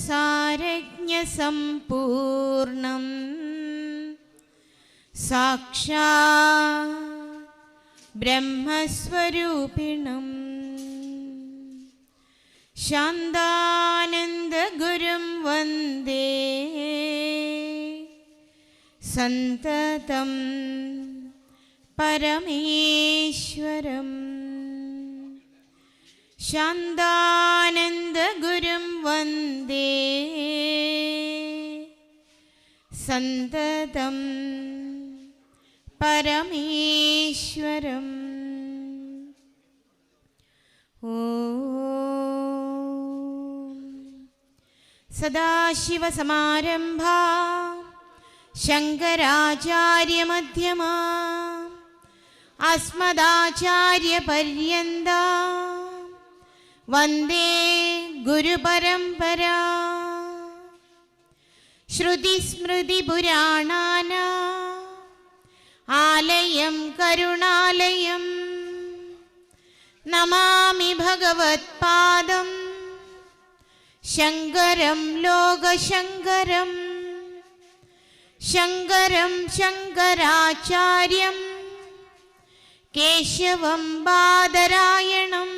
സാരജ്ഞസമ്പൂർണം സാക്ഷാത് ബ്രഹ്മസ്വരൂപിണം ശാന്താനന്ദഗുരും വന്ദേ സന്തതം പരമേശ്വരം ശാന്താനന്ദഗുരും വന്ദേ സന്തതം പരമേശ്വരം. ഓം സദാശിവസമാരംഭാ ശങ്കരാചാര്യമധ്യമാ അസ്മദാചാര്യപര്യന്താ വന്ദേ ഗുരുപരമ്പരാ. ശ്രുതിസ്മൃതിപുരാണാനാം ആലയം കരുണാലയം നമാമി ഭഗവത്പാദം ശങ്കരം ലോകശങ്കരം ശങ്കരം ശങ്കരാചാര്യം കേശവം ബാദരായണം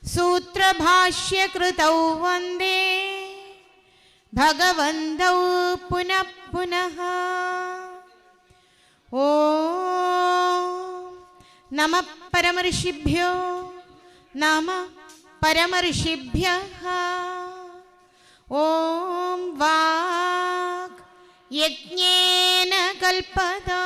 സൂത്രഭാഷ്യകൃതൗ വന്ദേ ഭഗവന്തൗ പുനഃ പുനഃ. ഓം നമഃ പരമഋഷിഭ്യോ നമഃ പരമഋഷിഭ്യഃ. ഓം വാഗ് യജ്ഞേന കൽപതാ.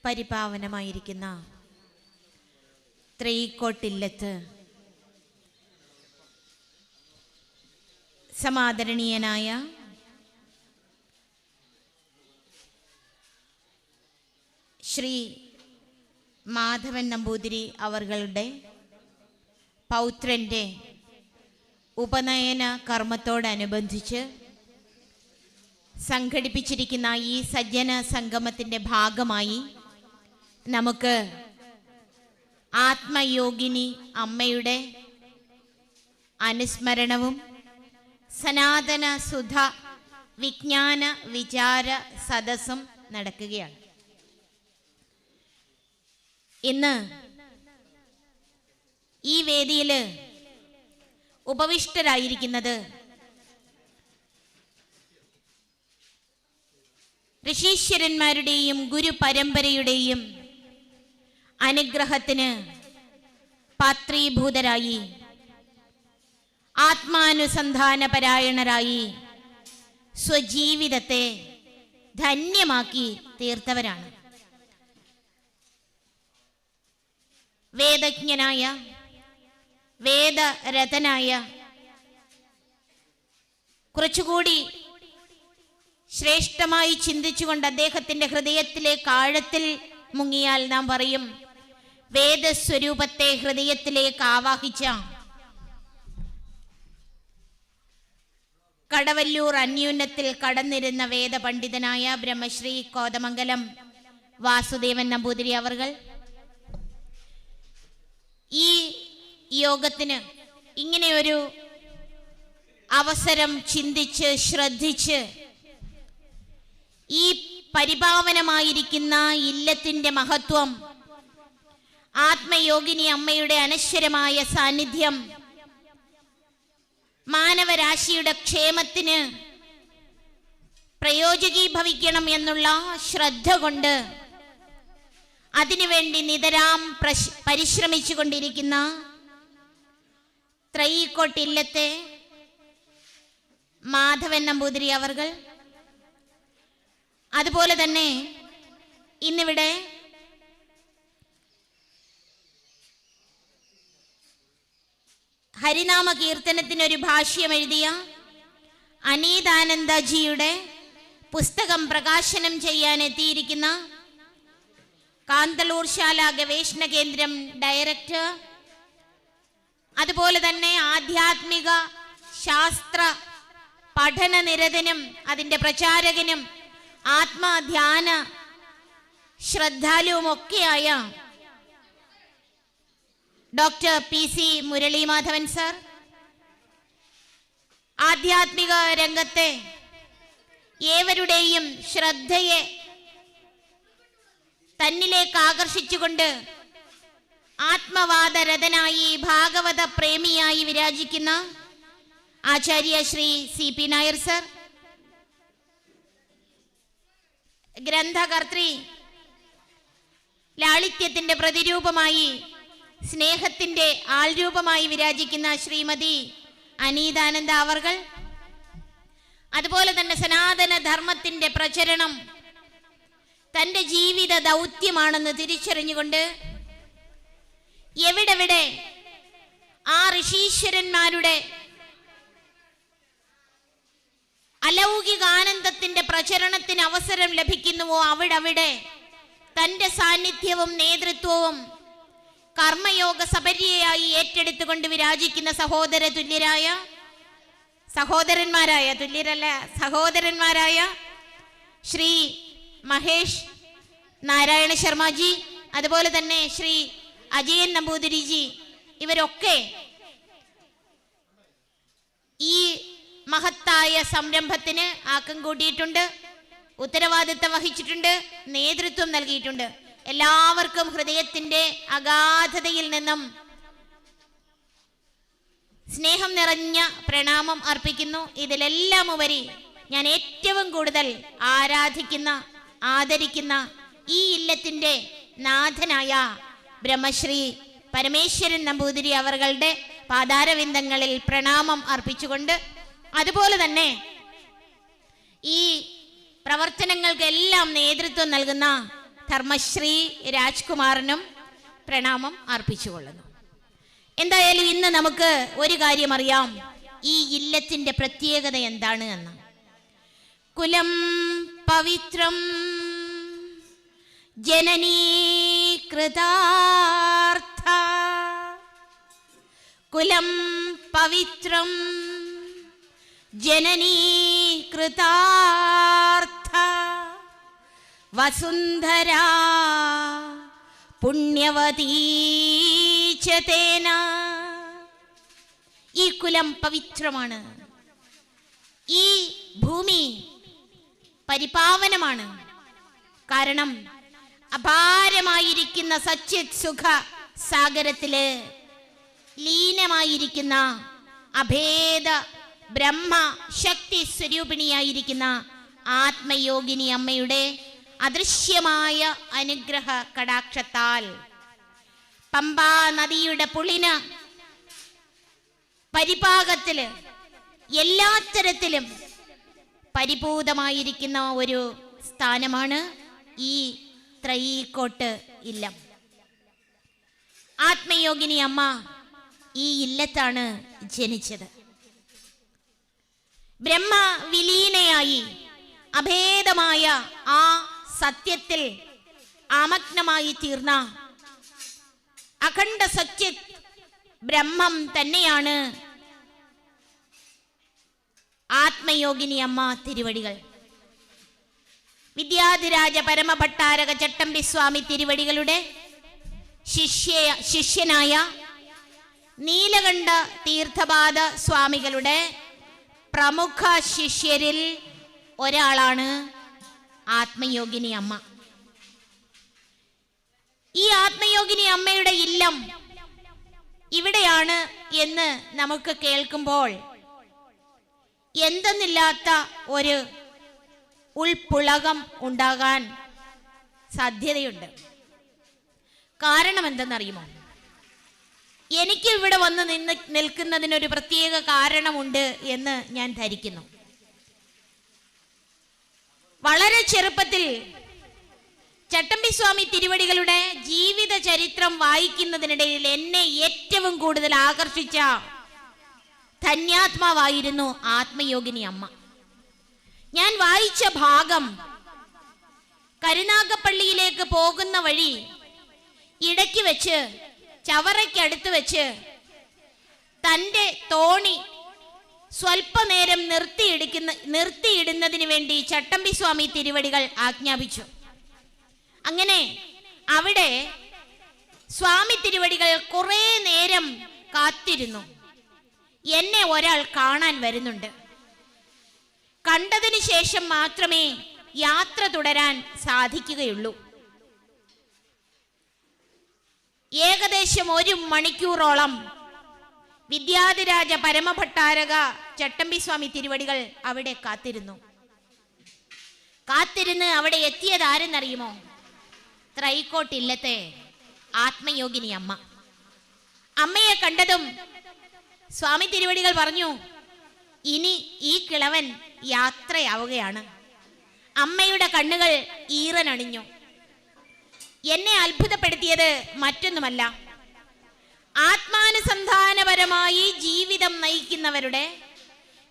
പരിപാവനമായിരിക്കുന്ന ത്രയീക്കോട്ടില്ലത്ത് സമാദരണീയനായ ശ്രീ മാധവൻ നമ്പൂതിരി അവர்களுടെ പൗത്രൻ്റെ ഉപനയന കർമ്മത്തോടനുബന്ധിച്ച് സംഘടിപ്പിച്ചിരിക്കുന്ന ഈ സജ്ജന സംഗമത്തിൻ്റെ ഭാഗമായി നമുക്ക് ആത്മയോഗിനി അമ്മയുടെ അനുസ്മരണവും സനാതന സുധ വിജ്ഞാന വിചാര സദസ്സും നടക്കുകയാണ്. ഇന്ന് ഈ വേദിയിൽ ഉപവിഷ്ടരായിരിക്കുന്നത് ഋഷീശ്വരന്മാരുടെയും ഗുരുപരമ്പരയുടെയും അനുഗ്രഹത്തിന് പാത്രീഭൂതരായി ആത്മാനുസന്ധാനപരായണരായി സ്വജീവിതത്തെ ധന്യമാക്കി തീർത്തവരാണ്. വേദജ്ഞനായ വേദരഥനായ കുറച്ചുകൂടി ശ്രേഷ്ഠമായി ചിന്തിച്ചുകൊണ്ട് അദ്ദേഹത്തിൻ്റെ ഹൃദയത്തിലേക്ക് ആഴത്തിൽ മുങ്ങിയാൽ നാം പറയും വേദസ്വരൂപത്തെ ഹൃദയത്തിലേക്ക് ആവാഹിച്ച കടവല്ലൂർ അന്യൂനത്തിൽ കടന്നിരുന്ന വേദപണ്ഡിതനായ ബ്രഹ്മശ്രീ കോതമംഗലം വാസുദേവൻ നമ്പൂതിരി അവർകൾ ഈ യോഗത്തിന് ഇങ്ങനെയൊരു അവസരം ചിന്തിച്ച് ശ്രദ്ധിച്ച് ഈ പരിപാവനമായിരിക്കുന്ന ഇല്ലത്തിൻ്റെ മഹത്വം, ആത്മയോഗിനി അമ്മയുടെ അനശ്വരമായ സാന്നിധ്യം മാനവരാശിയുടെ ക്ഷേമത്തിന് പ്രയോജകീഭവിക്കണം എന്നുള്ള ശ്രദ്ധ കൊണ്ട് അതിനുവേണ്ടി നിതരാം പരിശ്രമിച്ചു കൊണ്ടിരിക്കുന്ന ത്രയീക്കോട്ടില്ലത്തെ മാധവൻ നമ്പൂതിരി അവർകൾ, അതുപോലെ തന്നെ ഇന്നിവിടെ ഹരിനാമ കീർത്തനത്തിനൊരു ഭാഷ്യം എഴുതിയ അനീതാനന്ദജിയുടെ പുസ്തകം പ്രകാശനം ചെയ്യാൻ എത്തിയിരിക്കുന്ന കാന്തളൂർ ശാല ഗവേഷണ കേന്ദ്രം ഡയറക്ടർ, അതുപോലെ തന്നെ ആധ്യാത്മിക ശാസ്ത്ര പഠന നിരതനും അതിൻ്റെ പ്രചാരകനും ആത്മധ്യാന ശ്രദ്ധാലുവുമൊക്കെയായ ഡോക്ടർ PC മുരളീമാധവൻ സർ, ആധ്യാത്മിക രംഗത്തെ ഏവരുടെയും ശ്രദ്ധയെ തന്നിലേക്ക് ആകർഷിച്ചുകൊണ്ട് ആത്മവാദരതനായി ഭാഗവത പ്രേമിയായി വിരാജിക്കുന്ന ആചാര്യ ശ്രീ CP നായർ സർ, ഗ്രന്ഥകർत्री, ലാളിത്യത്തിന്റെ പ്രതിരൂപമായി സ്നേഹത്തിന്റെ ആൾരൂപമായി വിരാജിക്കുന്ന ശ്രീമതി അനീതാനന്ദ അവർകൾ, അതുപോലെ തന്നെ സനാതന ധർമ്മത്തിന്റെ പ്രചരണം തൻ്റെ ജീവിത ദൗത്യമാണെന്ന് തിരിച്ചറിഞ്ഞുകൊണ്ട് എവിടെവിടെ ആ ഋഷീശ്വരന്മാരുടെ അലൗകികാനന്ദത്തിന്റെ പ്രചരണത്തിന് അവസരം ലഭിക്കുന്നുവോ അവിടവിടെ തൻ്റെ സാന്നിധ്യവും നേതൃത്വവും കർമ്മയോഗ സപര്യയായി ഏറ്റെടുത്തുകൊണ്ട് വിരാജിക്കുന്ന സഹോദരന്മാരായ ശ്രീ മഹേഷ് നാരായണ ശർമ്മജി, അതുപോലെ തന്നെ ശ്രീ അജയൻ നമ്പൂതിരിജി, ഇവരൊക്കെ ഈ മഹത്തായ സംരംഭത്തിന് ആക്കം കൂട്ടിയിട്ടുണ്ട്, ഉത്തരവാദിത്തം വഹിച്ചിട്ടുണ്ട്, നേതൃത്വം നൽകിയിട്ടുണ്ട്. എല്ലാവർക്കും ഹൃദയത്തിന്റെ അഗാധതയിൽ നിന്നും സ്നേഹം നിറഞ്ഞ പ്രണാമം അർപ്പിക്കുന്നു. ഇതിലെല്ലാം ഉപരി ഞാൻ ഏറ്റവും കൂടുതൽ ആദരിക്കുന്ന ഈ ഇല്ലത്തിന്റെ നാഥനായ ബ്രഹ്മശ്രീ പരമേശ്വരൻ നമ്പൂതിരി അവരുടെ പാതാരവിന്ദങ്ങളിൽ പ്രണാമം അർപ്പിച്ചുകൊണ്ട്, അതുപോലെ തന്നെ ഈ പ്രവർത്തനങ്ങൾക്കെല്ലാം നേതൃത്വം നൽകുന്ന ധർമ്മശ്രീ രാജ്കുമാറിനും പ്രണാമം അർപ്പിച്ചുകൊള്ളുന്നു. എന്തായാലും ഇന്ന് നമുക്ക് ഒരു കാര്യം അറിയാം, ഈ ഇല്ലത്തിന്റെ പ്രത്യേകത എന്താണ് എന്ന്. കുലം പവിത്രം ജനനീ കൃതാർത്ഥ, കുലം പവിത്രം ജനനീ കൃതാർത്ഥ, വസുന്ധരാ പുണ്യവതീ ച തേന. ഈ കുലം പവിത്രമാണ്, ഈ ഭൂമി പരിപാവനമാണ്. കാരണം അപാരമായിരിക്കുന്ന സച്ചിത് സുഖ സാഗരത്തില് ലീനമായിരിക്കുന്ന അഭേദ ബ്രഹ്മ ശക്തി സ്വരൂപിണിയായിരിക്കുന്ന ആത്മയോഗിനി അമ്മയുടെ അദൃശ്യമായ അനുഗ്രഹ കടാക്ഷത്താൽ പമ്പാ നദിയുടെ പുളിന പരിപാകത്തില് എല്ലാത്തരത്തിലും പരിപൂതമായിരിക്കുന്ന ഒരു സ്ഥാനമാണ് ഈ ത്രയീക്കോട്ട് ഇല്ലം. ആത്മയോഗിനി അമ്മ ഈ ഇല്ലത്താണ് ജനിച്ചത്. ബ്രഹ്മ വിലീനയായി അഭേദമായ ആ സത്യത്തിൽ ആമഗ്നമായി തീർന്ന അഖണ്ഡ സച്ചിത് ബ്രഹ്മം തന്നെയാണ് ആത്മയോഗിനി അമ്മ തിരുവടികൾ. വിദ്യാധിരാജ പരമഭട്ടാരക ചട്ടമ്പി സ്വാമി തിരുവടികളുടെ ശിഷ്യനായ നീലകണ്ഠ തീർത്ഥപാദ സ്വാമികളുടെ പ്രമുഖ ശിഷ്യരിൽ ഒരാളാണ് ആത്മയോഗിനി അമ്മ. ഈ ആത്മയോഗിനി അമ്മയുടെ ഇല്ലം ഇവിടെയാണ് എന്ന് നമുക്ക് കേൾക്കുമ്പോൾ എന്തെന്നില്ലാത്ത ഒരു ഉൾപ്പുളകം ഉണ്ടാകാൻ സാധ്യതയുണ്ട്. കാരണം എന്തെന്നറിയുമോ? എനിക്ക് ഇവിടെ വന്ന് നിൽക്കുന്നതിനൊരു പ്രത്യേക കാരണമുണ്ട് എന്ന് ഞാൻ ധരിക്കുന്നു. വളരെ ചെറുപ്പത്തിൽ ചട്ടമ്പി സ്വാമി തിരുവടികളുടെ ജീവിത ചരിത്രം വായിക്കുന്നതിനിടയിൽ എന്നെ ഏറ്റവും കൂടുതൽ ആകർഷിച്ച ധന്യാത്മാവായിരുന്നു ആത്മയോഗിനി അമ്മ. ഞാൻ വായിച്ച ഭാഗം കരുനാഗപ്പള്ളിയിലേക്ക് പോകുന്ന വഴി ഇടയ്ക്ക് വെച്ച് ചവറയ്ക്കടുത്ത് വെച്ച് തൻ്റെ തോണി സ്വൽപ്പനേരം നിർത്തിയിടുന്നതിന് വേണ്ടി ചട്ടമ്പി സ്വാമി തിരുവടികൾ ആജ്ഞാപിച്ചു. അങ്ങനെ അവിടെ സ്വാമി തിരുവടികൾ കുറെ നേരം കാത്തിരുന്നു. എന്നെ ഒരാൾ കാണാൻ വരുന്നുണ്ട്. കണ്ടതിന് ശേഷം മാത്രമേ യാത്ര തുടരാൻ സാധിക്കുകയുള്ളൂ. ഏകദേശം 1 മണിക്കൂറോളം വിദ്യാധിരാജ പരമഭട്ടാരക ചട്ടമ്പിസ്വാമി തിരുവടികൾ അവിടെ കാത്തിരുന്ന് അവിടെ എത്തിയത് ആരെന്നറിയുമോ? ത്രൈക്കോട്ടില്ലത്തെ ആത്മയോഗിനി അമ്മ. അമ്മയെ കണ്ടതും സ്വാമി തിരുവടികൾ പറഞ്ഞു, ഇനി ഈ കിളവൻ യാത്രയാവുകയാണ്. അമ്മയുടെ കണ്ണുകൾ ഈറനണിഞ്ഞു. എന്നെ അത്ഭുതപ്പെടുത്തിയത് മറ്റൊന്നുമല്ല, ആത്മാനുസന്ധാനപരമായി ജീവിതം നയിക്കുന്നവരുടെ,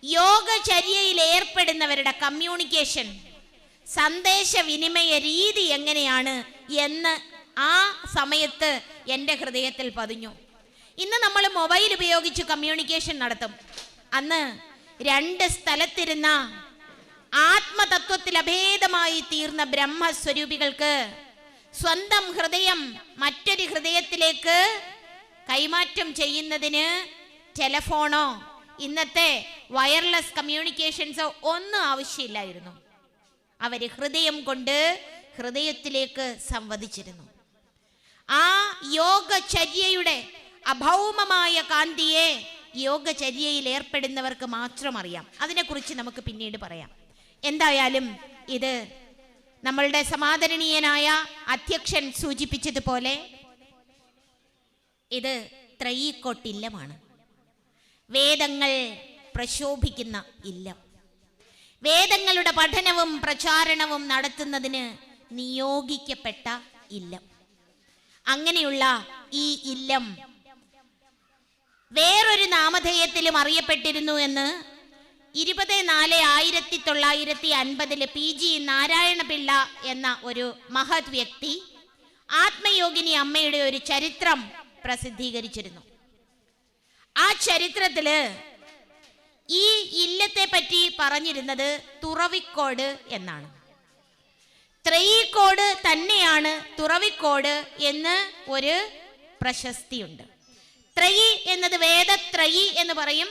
യോഗചര്യയിൽ ഏർപ്പെടുന്നവരുടെ കമ്മ്യൂണിക്കേഷൻ, സന്ദേശവിനിമയ രീതി എങ്ങനെയാണ് എന്ന് ആ സമയത്ത് എൻ്റെ ഹൃദയത്തിൽ പതിഞ്ഞു. ഇന്ന് നമ്മൾ മൊബൈൽ ഉപയോഗിച്ച് കമ്മ്യൂണിക്കേഷൻ നടത്തും. അന്ന് 2 സ്ഥലത്തിരുന്ന ആത്മതത്വത്തിൽ അഭേദമായി തീർന്ന ബ്രഹ്മസ്വരൂപികൾക്ക് സ്വന്തം ഹൃദയം മറ്റൊരു ഹൃദയത്തിലേക്ക് കൈമാറ്റം ചെയ്യുന്നതിന് ടെലഫോണോ ഇന്നത്തെ വയർലെസ് കമ്മ്യൂണിക്കേഷൻസോ ഒന്നും ആവശ്യമില്ലായിരുന്നു. അവർ ഹൃദയം കൊണ്ട് ഹൃദയത്തിലേക്ക് സംവദിച്ചിരുന്നു. ആ യോഗചര്യയുടെ അഭൗമമായ കാന്തിയെ യോഗചര്യയിൽ ഏർപ്പെടുന്നവർക്ക് മാത്രം അറിയാം. അതിനെക്കുറിച്ച് നമുക്ക് പിന്നീട് പറയാം. എന്തായാലും ഇത് നമ്മളുടെ സമാദരണീയനായ അധ്യക്ഷൻ സൂചിപ്പിച്ചതുപോലെ ഇത് ത്രയീക്കോട്ടില്ലമാണ്. വേദങ്ങൾ പ്രശോഭിക്കുന്ന ഇല്ലം, വേദങ്ങളുടെ പഠനവും പ്രചാരണവും നടത്തുന്നതിന് നിയോഗിക്കപ്പെട്ട ഇല്ലം. അങ്ങനെയുള്ള ഈ ഇല്ലം വേറൊരു നാമധേയത്തിലും അറിയപ്പെട്ടിരുന്നു എന്ന് 24/1950 PG നാരായണപിള്ള എന്ന ഒരു മഹത് വ്യക്തി ആത്മയോഗിനി അമ്മയുടെ ഒരു ചരിത്രം പ്രസിദ്ധീകരിച്ചിരുന്നു. ആ ചരിത്രത്തില് ഈ ഇല്ലത്തെ പറ്റി പറഞ്ഞിരുന്നത് തുറവിക്കോട് എന്നാണ്. ത്രയീക്കോട് തന്നെയാണ് തുറവിക്കോട് എന്ന് ഒരു പ്രശസ്തിയുണ്ട്. ത്രയി എന്നത് വേദത്രയി എന്ന് പറയും.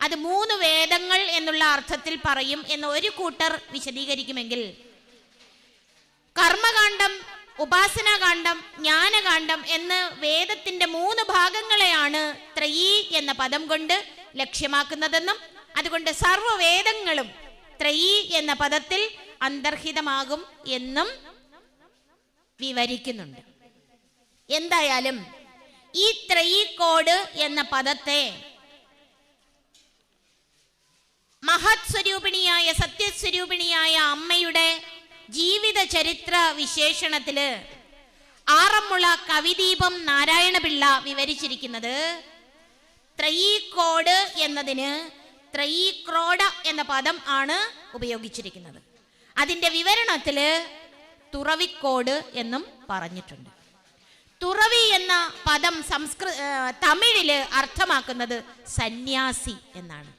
അത് 3 വേദങ്ങൾ എന്നുള്ള അർത്ഥത്തിൽ പറയും എന്ന് ഒരു കൂട്ടർ വിശദീകരിക്കുമെങ്കിൽ, കർമ്മകാന്ഡം, ഉപാസനാകാന്ഡം, ജ്ഞാനകാന്ഡം എന്ന് വേദത്തിന്റെ 3 ഭാഗങ്ങളെയാണ് ത്രയി എന്ന പദം കൊണ്ട് ലക്ഷ്യമാക്കുന്നതെന്നും അതുകൊണ്ട് സർവ്വവേദങ്ങളും ത്രയി എന്ന പദത്തിൽ അന്തർഹിതമാകും എന്നും വിവരിക്കുന്നുണ്ട്. എന്തായാലും ഈ ത്രയീക്കോട് എന്ന പദത്തെ മഹത് സ്വരൂപിണിയായ സത്യസ്വരൂപിണിയായ അമ്മയുടെ ജീവിത ചരിത്ര വിശേഷണത്തില് ആറന്മുള കവിദീപം നാരായണപിള്ള വിവരിച്ചിരിക്കുന്നത് ത്രയീക്കോട് എന്നതിന് ത്രയീക്രോഡ എന്ന പദം ആണ് ഉപയോഗിച്ചിരിക്കുന്നത്. അതിന്റെ വിവരണത്തില് തുറവിക്കോട് എന്നും പറഞ്ഞിട്ടുണ്ട്. തുറവി എന്ന പദം തമിഴില് അർത്ഥമാക്കുന്നത് സന്യാസി എന്നാണ്.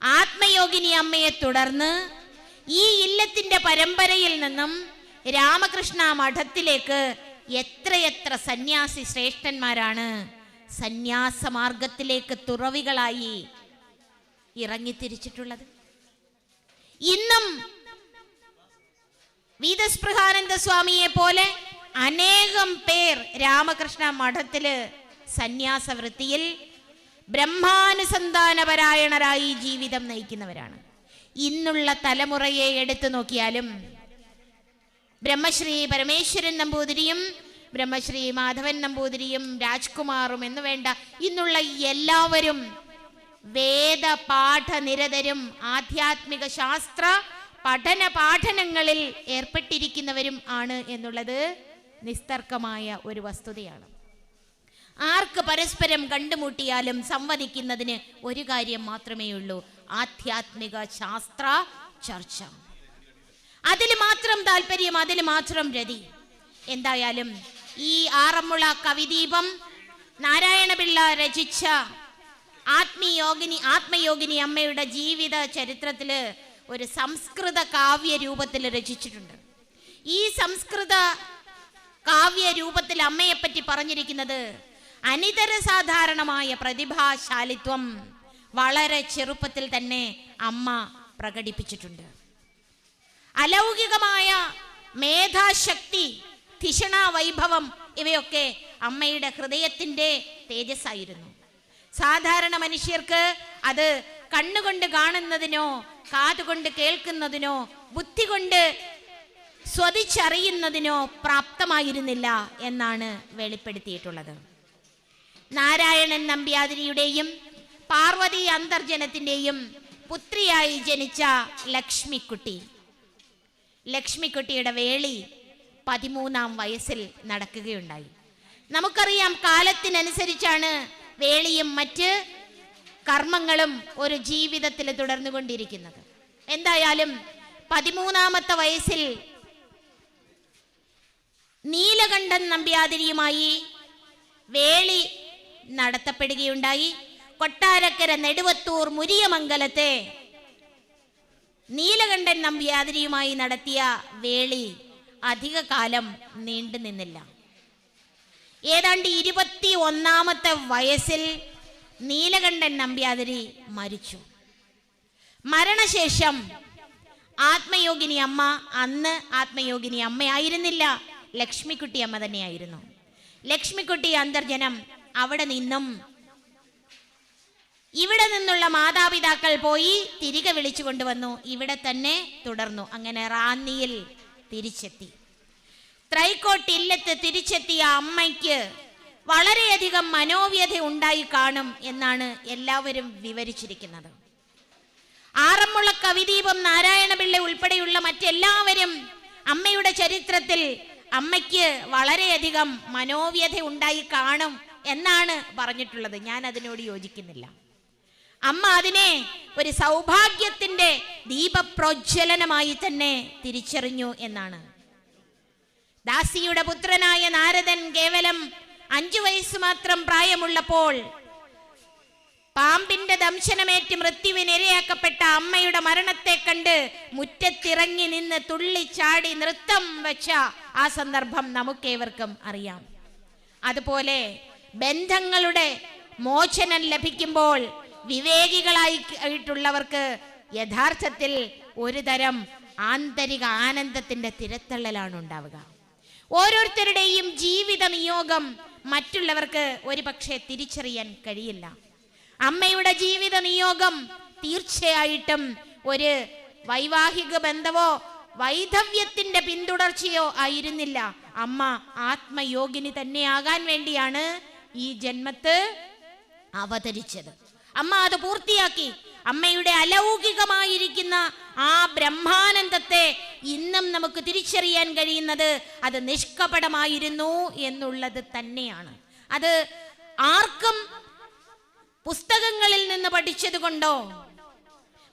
ആത്മയോഗിനി അമ്മയെ തുടർന്ന് ഈ ഇല്ലത്തിന്റെ പരമ്പരയിൽ നിന്നും രാമകൃഷ്ണ മഠത്തിലേക്ക് എത്രയെത്ര സന്യാസി ശ്രേഷ്ഠന്മാരാണ് സന്യാസമാർഗത്തിലേക്ക് തുറവികളായി ഇറങ്ങിത്തിരിച്ചിട്ടുള്ളത്. ഇന്നും വീതസ്പൃഹാനന്ദ സ്വാമിയെ പോലെ അനേകം പേർ രാമകൃഷ്ണ മഠത്തില് സന്യാസവൃത്തിയിൽ ബ്രഹ്മാനുസന്ധാനപരായണരായി ജീവിതം നയിക്കുന്നവരാണ്. ഇന്നുള്ള തലമുറയെ എടുത്തു നോക്കിയാലും ബ്രഹ്മശ്രീ പരമേശ്വരൻ നമ്പൂതിരിയും ബ്രഹ്മശ്രീ മാധവൻ നമ്പൂതിരിയും രാജ്കുമാറും എന്ന് വേണ്ട ഇന്നുള്ള എല്ലാവരും വേദപാഠനിരതരും ആധ്യാത്മിക ശാസ്ത്ര പഠന പാഠനങ്ങളിൽ ഏർപ്പെട്ടിരിക്കുന്നവരും ആണ് എന്നുള്ളത് നിസ്തർക്കമായ ഒരു വസ്തുതയാണ്. ആർക്ക് പരസ്പരം കണ്ടുമുട്ടിയാലും സംവദിക്കുന്നതിന് ഒരു കാര്യം മാത്രമേ ഉള്ളൂ, ആധ്യാത്മിക ശാസ്ത്ര ചർച്ച. അതിൽ മാത്രം താല്പര്യം, അതിൽ മാത്രം രതി. എന്തായാലും ഈ ആറന്മുള കവിദീപം നാരായണപിള്ള രചിച്ച ആത്മയോഗിനി അമ്മയുടെ ജീവിത ചരിത്രത്തില് ഒരു സംസ്കൃത കാവ്യ രൂപത്തിൽ രചിച്ചിട്ടുണ്ട്. ഈ സംസ്കൃത കാവ്യരൂപത്തിൽ അമ്മയെപ്പറ്റി പറഞ്ഞിരിക്കുന്നത് അനിതര സാധാരണമായ പ്രതിഭാശാലിത്വം വളരെ ചെറുപ്പത്തിൽ തന്നെ അമ്മ പ്രകടിപ്പിച്ചിട്ടുണ്ട്. അലൗകികമായ മേധാശക്തി, ധിഷണാ വൈഭവം ഇവയൊക്കെ അമ്മയുടെ ഹൃദയത്തിൻ്റെ തേജസ്സായിരുന്നു. സാധാരണ മനുഷ്യർക്ക് അത് കണ്ണുകൊണ്ട് കാണുന്നതിനോ കാതുകൊണ്ട് കേൾക്കുന്നതിനോ ബുദ്ധി കൊണ്ട് സ്വതിച്ചറിയുന്നതിനോ പ്രാപ്തമായിരുന്നില്ല എന്നാണ് വെളിപ്പെടുത്തിയിട്ടുള്ളത്. നാരായണൻ നമ്പ്യാതിരിയുടെയും പാർവതി അന്തർജനത്തിൻ്റെയും പുത്രിയായി ജനിച്ച ലക്ഷ്മിക്കുട്ടിയുടെ വേളി 13-ാം വയസ്സിൽ നടക്കുകയുണ്ടായി. നമുക്കറിയാം, കാലത്തിനനുസരിച്ചാണ് വേളിയും മറ്റ് കർമ്മങ്ങളും ഒരു ജീവിതത്തിൽ തുടർന്നുകൊണ്ടിരിക്കുന്നത്. എന്തായാലും 13-ാമത്തെ വയസ്സിൽ നീലകണ്ഠൻ നമ്പ്യാതിരിയുമായി വേളി നടത്തപ്പെടുകയുണ്ടായി. കൊട്ടാരക്കര നെടുവത്തൂർ മുരിയമംഗലത്തെ നീലകണ്ഠൻ നമ്പ്യാതിരിയുമായി നടത്തിയ വേളി അധിക കാലം നീണ്ടു നിന്നില്ല. ഏതാണ്ട് 21-ാമത്തെ വയസ്സിൽ നീലകണ്ഠൻ നമ്പ്യാതിരി മരിച്ചു. മരണശേഷം ആത്മയോഗിനി അമ്മ, അന്ന് ആത്മയോഗിനി അമ്മയായിരുന്നില്ല, ലക്ഷ്മിക്കുട്ടി അമ്മ തന്നെയായിരുന്നു. ലക്ഷ്മിക്കുട്ടി അന്തർജനം അവിടെ നിന്നുള്ള മാതാപിതാക്കൾ പോയി തിരികെ വിളിച്ചു കൊണ്ടുവന്നു. ഇവിടെ തന്നെ തുടർന്നു. അങ്ങനെ റാന്നിയിൽ തിരിച്ചെത്തി. ത്രൈക്കോട്ടില്ലത്ത് തിരിച്ചെത്തിയ അമ്മയ്ക്ക് വളരെയധികം മനോവ്യഥ ഉണ്ടായി കാണും എന്നാണ് എല്ലാവരും വിവരിച്ചിരിക്കുന്നത്. ആറന്മുള കവിദീപം നാരായണപിള്ള ഉൾപ്പെടെയുള്ള മറ്റെല്ലാവരും അമ്മയുടെ ചരിത്രത്തിൽ അമ്മയ്ക്ക് വളരെയധികം മനോവ്യഥ ഉണ്ടായി കാണും എന്നാണ് പറഞ്ഞിട്ടുള്ളത്. ഞാൻ അതിനോട് യോജിക്കുന്നില്ല. അമ്മ അതിനെ ഒരു സൗഭാഗ്യത്തിന്റെ ദീപപ്രോജ്വലനമായി തന്നെ തിരിച്ചറിഞ്ഞു എന്നാണ്. ദാസിയുടെ പുത്രനായ നാരദൻ കേവലം 5 വയസ്സ് മാത്രം പ്രായമുള്ളപ്പോൾ പാമ്പിന്റെ ദംശനമേറ്റ് മൃത്യുവിനിരയാക്കപ്പെട്ട അമ്മയുടെ മരണത്തെ കണ്ട് മുറ്റത്തിറങ്ങി നിന്ന് തുള്ളിച്ചാടി നൃത്തം വെച്ച ആ സന്ദർഭം നമുക്കേവർക്കും അറിയാം. അതുപോലെ ബന്ധങ്ങളുടെ മോചനം ലഭിക്കുമ്പോൾ വിവേകികളായിട്ടുള്ളവർക്ക് യഥാർത്ഥത്തിൽ ഒരു തരം ആന്തരിക ആനന്ദത്തിന്റെ തിരത്തള്ളലാണ് ഉണ്ടാവുക. ഓരോരുത്തരുടെയും ജീവിത നിയോഗം മറ്റുള്ളവർക്ക് ഒരുപക്ഷെ തിരിച്ചറിയാൻ കഴിയില്ല. അമ്മയുടെ ജീവിത നിയോഗം തീർച്ചയായിട്ടും ഒരു വൈവാഹിക ബന്ധമോ വൈധവ്യത്തിന്റെ പിന്തുടർച്ചയോ ആയിരുന്നില്ല. അമ്മ ആത്മയോഗിനി തന്നെയാകാൻ വേണ്ടിയാണ് ഈ ജന്മത്ത് അവതരിച്ചത്. അമ്മ അത് പൂർത്തിയാക്കി. അമ്മയുടെ അലൗകികമായിരിക്കുന്ന ആ ബ്രഹ്മാനന്ദത്തെ ഇന്നും നമുക്ക് തിരിച്ചറിയാൻ കഴിയുന്നത് അത് നിഷ്കപടമായിരുന്നു എന്നുള്ളത് തന്നെയാണ്. അത് ആർക്കും പുസ്തകങ്ങളിൽ നിന്ന് പഠിച്ചത് കൊണ്ടോ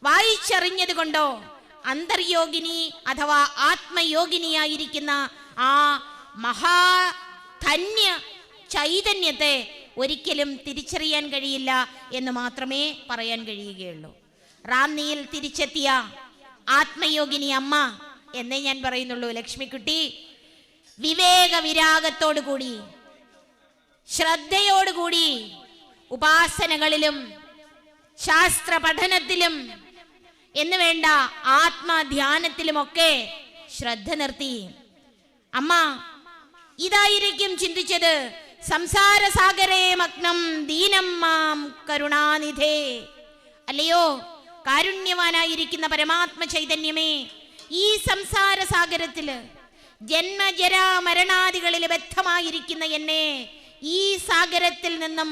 വായിച്ചറിഞ്ഞത് കൊണ്ടോ അന്തർയോഗിനി അഥവാ ആത്മയോഗിനിയായിരിക്കുന്ന ആ മഹാധന്യ ചൈതന്യത്തെ ഒരിക്കലും തിരിച്ചറിയാൻ കഴിയില്ല എന്ന് മാത്രമേ പറയാൻ കഴിയുകയുള്ളൂ. റാന്നിയിൽ തിരിച്ചെത്തിയ ആത്മയോഗിനി അമ്മ എന്നേ ഞാൻ പറയുന്നുള്ളൂ. ലക്ഷ്മിക്കുട്ടി വിവേക വിരാഗത്തോടുകൂടി ശ്രദ്ധയോടുകൂടി ഉപാസനകളിലും ശാസ്ത്ര പഠനത്തിലും എന്ന് വേണ്ട ആത്മധ്യാനത്തിലുമൊക്കെ ശ്രദ്ധ നിർത്തി. അമ്മ ഇതായിരിക്കും ചിന്തിച്ചത്, സംസാര സാഗരേ മഗ്നം ദീനം മാം കരുണാനിധേ. അല്ലയോ കാരുണ്യവാനായിരിക്കുന്ന പരമാത്മ ചൈതന്യമേ, ഈ സംസാര സാഗരത്തില് ജന്മജരാ മരണാദികളിൽ ബദ്ധമായിരിക്കുന്ന എന്നെ ഈ സാഗരത്തിൽ നിന്നും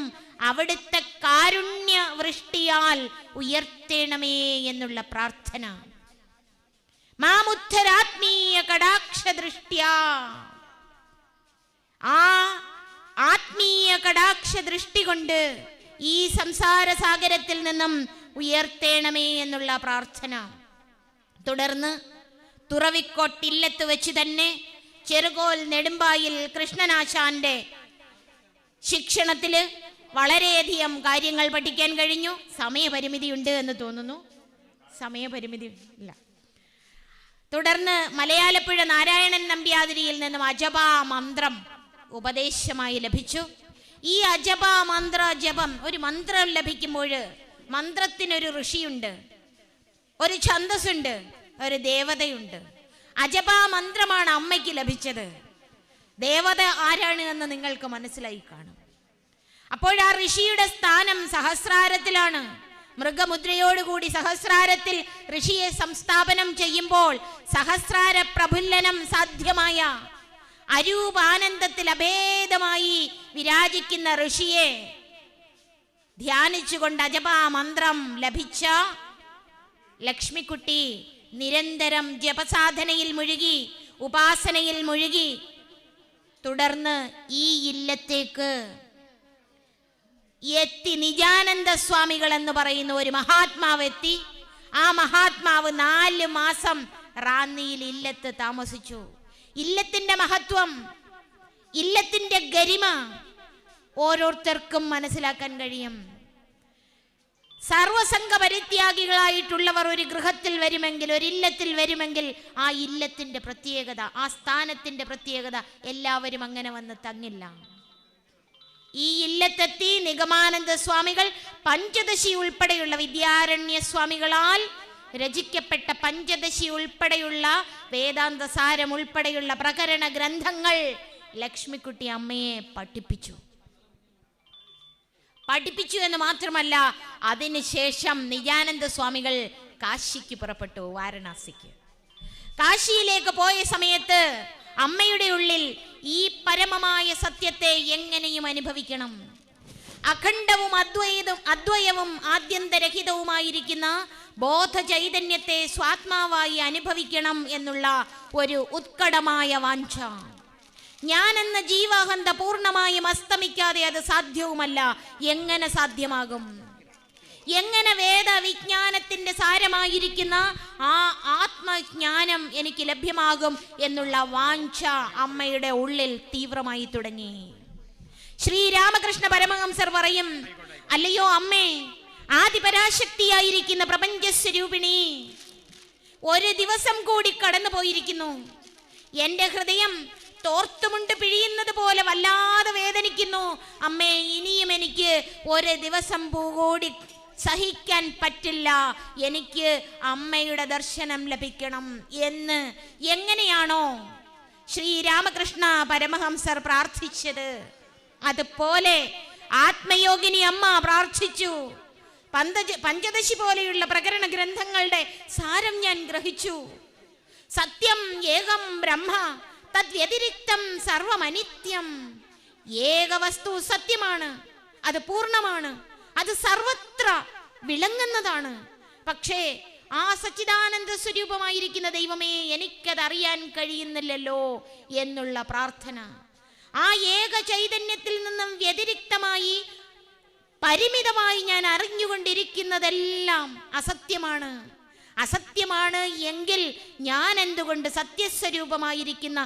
അവിടുത്തെ കാരുണ്യ വൃഷ്ടിയാൽ ഉയർത്തേണമേ എന്നുള്ള പ്രാർത്ഥന. മാമുദ്ധരാത്മീയ കടാക്ഷ ദൃഷ്ട്യാ, ആ ആത്മീയ കടാക്ഷ ദൃഷ്ടി കൊണ്ട് ഈ സംസാര സാഗരത്തിൽ നിന്നും ഉയർത്തേണമേ എന്നുള്ള പ്രാർത്ഥന. തുടർന്ന് തുറവിക്കോട്ടില്ലത്ത് വെച്ച് തന്നെ ചെറുകോൽ നെടുമ്പായിൽ കൃഷ്ണനാശാന്റെ ശിക്ഷണത്തില് വളരെയധികം കാര്യങ്ങൾ പഠിക്കാൻ കഴിഞ്ഞു. സമയപരിമിതി ഉണ്ട് എന്ന് തോന്നുന്നു. സമയപരിമിതി ഇല്ല. തുടർന്ന് മലയാലപ്പുഴ നാരായണൻ നമ്പ്യാതിരിയിൽ നിന്നും അജപാ മന്ത്രം ഉപദേശമായി ലഭിച്ചു. ഈ അജപാ മന്ത്ര ജപം, ഒരു മന്ത്രം ലഭിക്കുമ്പോൾ മന്ത്രത്തിനൊരു ഋഷിയുണ്ട്, ഒരു ഛന്ദസ്സുണ്ട്, ഒരു ദേവതയുണ്ട്. അജപാ മന്ത്രമാണ് അമ്മയ്ക്ക് ലഭിച്ചത്. ദേവത ആരാണ് എന്ന് നിങ്ങൾക്ക് മനസ്സിലായി കാണും. അപ്പോൾ ആ ഋഷിയുടെ സ്ഥാനം സഹസ്രാരത്തിലാണ്. മൃഗമുദ്രയോടുകൂടി സഹസ്രാരത്തിൽ ഋഷിയെ സംസ്ഥാപനം ചെയ്യുമ്പോൾ സഹസ്രാര പ്രഫുല്ലനം സാധ്യമായ അരൂപാനന്ദത്തിൽ അഭേദമായി വിരാജിക്കുന്ന ഋഷിയെ ധ്യാനിച്ചുകൊണ്ട് അജപാ മന്ത്രം ലഭിച്ച ലക്ഷ്മിക്കുട്ടി നിരന്തരം ജപസാധനയിൽ മുഴുകി, ഉപാസനയിൽ മുഴുകി. തുടർന്ന് ഈ ഇല്ലത്തേക്ക് എത്തി. നിജാനന്ദ സ്വാമികൾ എന്ന് പറയുന്ന ഒരു മഹാത്മാവ് എത്തി. ആ മഹാത്മാവ് 4 മാസം റാന്നിയിൽ ഇല്ലത്ത് താമസിച്ചു. ഇല്ലത്തിന്റെ മഹത്വം, ഇല്ലത്തിന്റെ ഗരിമ ഓരോരുത്തർക്കും മനസ്സിലാക്കാൻ കഴിയും. സർവസംഘ പരിത്യാഗികളായിട്ടുള്ളവർ ഒരു ഗൃഹത്തിൽ വരുമെങ്കിൽ, ഒരു ഇല്ലത്തിൽ വരുമെങ്കിൽ ആ ഇല്ലത്തിന്റെ പ്രത്യേകത, ആ സ്ഥാനത്തിന്റെ പ്രത്യേകത എല്ലാവരും അങ്ങനെ വന്ന് തങ്ങില്ല. ഈ ഇല്ലത്തെത്തി നിഗമാനന്ദ സ്വാമികൾ പഞ്ചദശി ഉൾപ്പെടെയുള്ള വിദ്യാരണ്യ സ്വാമികളാൽ രചിക്കപ്പെട്ട പഞ്ചദശി ഉൾപ്പെടെയുള്ള വേദാന്ത സാരം ഉൾപ്പെടെയുള്ള പ്രകരണ ഗ്രന്ഥങ്ങൾ ലക്ഷ്മിക്കുട്ടി അമ്മയെ പഠിപ്പിച്ചു എന്ന് മാത്രമല്ല, അതിനുശേഷം നിജാനന്ദ സ്വാമികൾ കാശിക്ക് പുറപ്പെട്ടു, വാരണാസിക്ക്. കാശിയിലേക്ക് പോയ സമയത്ത് അമ്മയുടെ ഉള്ളിൽ ഈ പരമമായ സത്യത്തെ എങ്ങനെയും അനുഭവിക്കണം, അഖണ്ഡവും അദ്വയവും ആദ്യന്തരഹിതവുമായിരിക്കുന്ന ബോധ ചൈതന്യത്തെ സ്വാത്മാവായി അനുഭവിക്കണം എന്നുള്ള ഒരു ഉത്കടമായ വാഞ്ച. ഞാൻ എന്ന ജീവാഹന്ത പൂർണ്ണമായും അസ്തമിക്കാതെ അത് സാധ്യവുമല്ല. എങ്ങനെ സാധ്യമാകും? എങ്ങനെ വേദവിജ്ഞാനത്തിന്റെ സാരമായിരിക്കുന്ന ആ ആത്മജ്ഞാനം എനിക്ക് ലഭ്യമാകും എന്നുള്ള വാഞ്ച അമ്മയുടെ ഉള്ളിൽ തീവ്രമായി തുടങ്ങി. ശ്രീരാമകൃഷ്ണ പരമഹംസർ പറയും, അല്ലയോ അമ്മേ, ആദിപരാശക്തിയായിരിക്കുന്ന പ്രപഞ്ചസ്വരൂപിണി, ഒരു ദിവസം കൂടി കടന്നു പോയിരിക്കുന്നു. എന്റെ ഹൃദയം തോർത്തുമുണ്ട് പിഴിയുന്നത് പോലെ വല്ലാതെ വേദനിക്കുന്നു. അമ്മേ, ഇനിയും എനിക്ക് ഒരു ദിവസം കൂടി സഹിക്കാൻ പറ്റില്ല. എനിക്ക് അമ്മയുടെ ദർശനം ലഭിക്കണം എന്ന് എങ്ങനെയാണോ ശ്രീരാമകൃഷ്ണ പരമഹംസർ പ്രാർത്ഥിച്ചത്, അതുപോലെ ആത്മയോഗിനി അമ്മ പ്രാർത്ഥിച്ചു. പഞ്ചദശി പോലെയുള്ള പ്രകരണ ഗ്രന്ഥങ്ങളുടെ സാരം ഞാൻ ഗ്രഹിച്ചു. സത്യം ഏകം ബ്രഹ്മ തദ്വ്യതിരിക്തം സർവമനിത്യം. ഏക വസ്തു സത്യമാണ്, അത് പൂർണ്ണമാണ്, അത് സർവത്ര വിളങ്ങുന്നതാണ്. പക്ഷേ ആ സച്ചിദാനന്ദ സ്വരൂപമായിരിക്കുന്ന ദൈവമേ, എനിക്കത് അറിയാൻ കഴിയുന്നില്ലല്ലോ എന്നുള്ള പ്രാർത്ഥന. ആ ഏക ചൈതന്യത്തിൽ നിന്നും വ്യതിരിക്തമായി പരിമിതമായി ഞാൻ അറിഞ്ഞുകൊണ്ടിരിക്കുന്നതെല്ലാം അസത്യമാണ്. അസത്യമാണ് എങ്കിൽ ഞാൻ എന്തുകൊണ്ട് സത്യസ്വരൂപമായിരിക്കുന്ന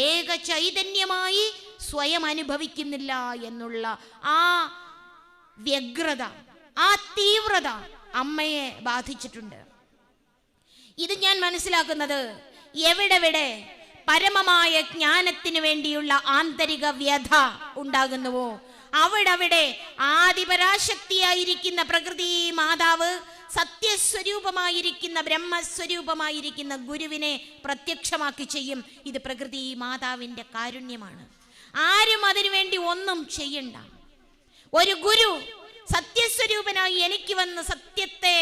ഏക ചൈതന്യമായി സ്വയം അനുഭവിക്കുന്നില്ല എന്നുള്ള ആ വ്യഗ്രത, ആ തീവ്രത അമ്മയെ ബാധിച്ചിട്ടുണ്ട്. ഇത് ഞാൻ മനസ്സിലാക്കുന്നത് എവിടെ പരമമായ ജ്ഞാനത്തിന് വേണ്ടിയുള്ള ആന്തരിക വ്യഥ ഉണ്ടാകുന്നുവോ അവിടെ ആദിപരാശക്തിയായിരിക്കുന്ന പ്രകൃതി മാതാവ്, സത്യസ്വരൂപമായിരിക്കുന്ന ബ്രഹ്മസ്വരൂപമായിരിക്കുന്ന ഗുരുവിനെ പ്രത്യക്ഷമാക്കി ചെയ്യും. ഇത് പ്രകൃതി മാതാവിൻ്റെ കാരുണ്യമാണ്. ആരും അതിനുവേണ്ടി ഒന്നും ചെയ്യണ്ട. ഒരു ഗുരു സത്യസ്വരൂപനായി എനിക്ക് വന്ന് സത്യത്തെ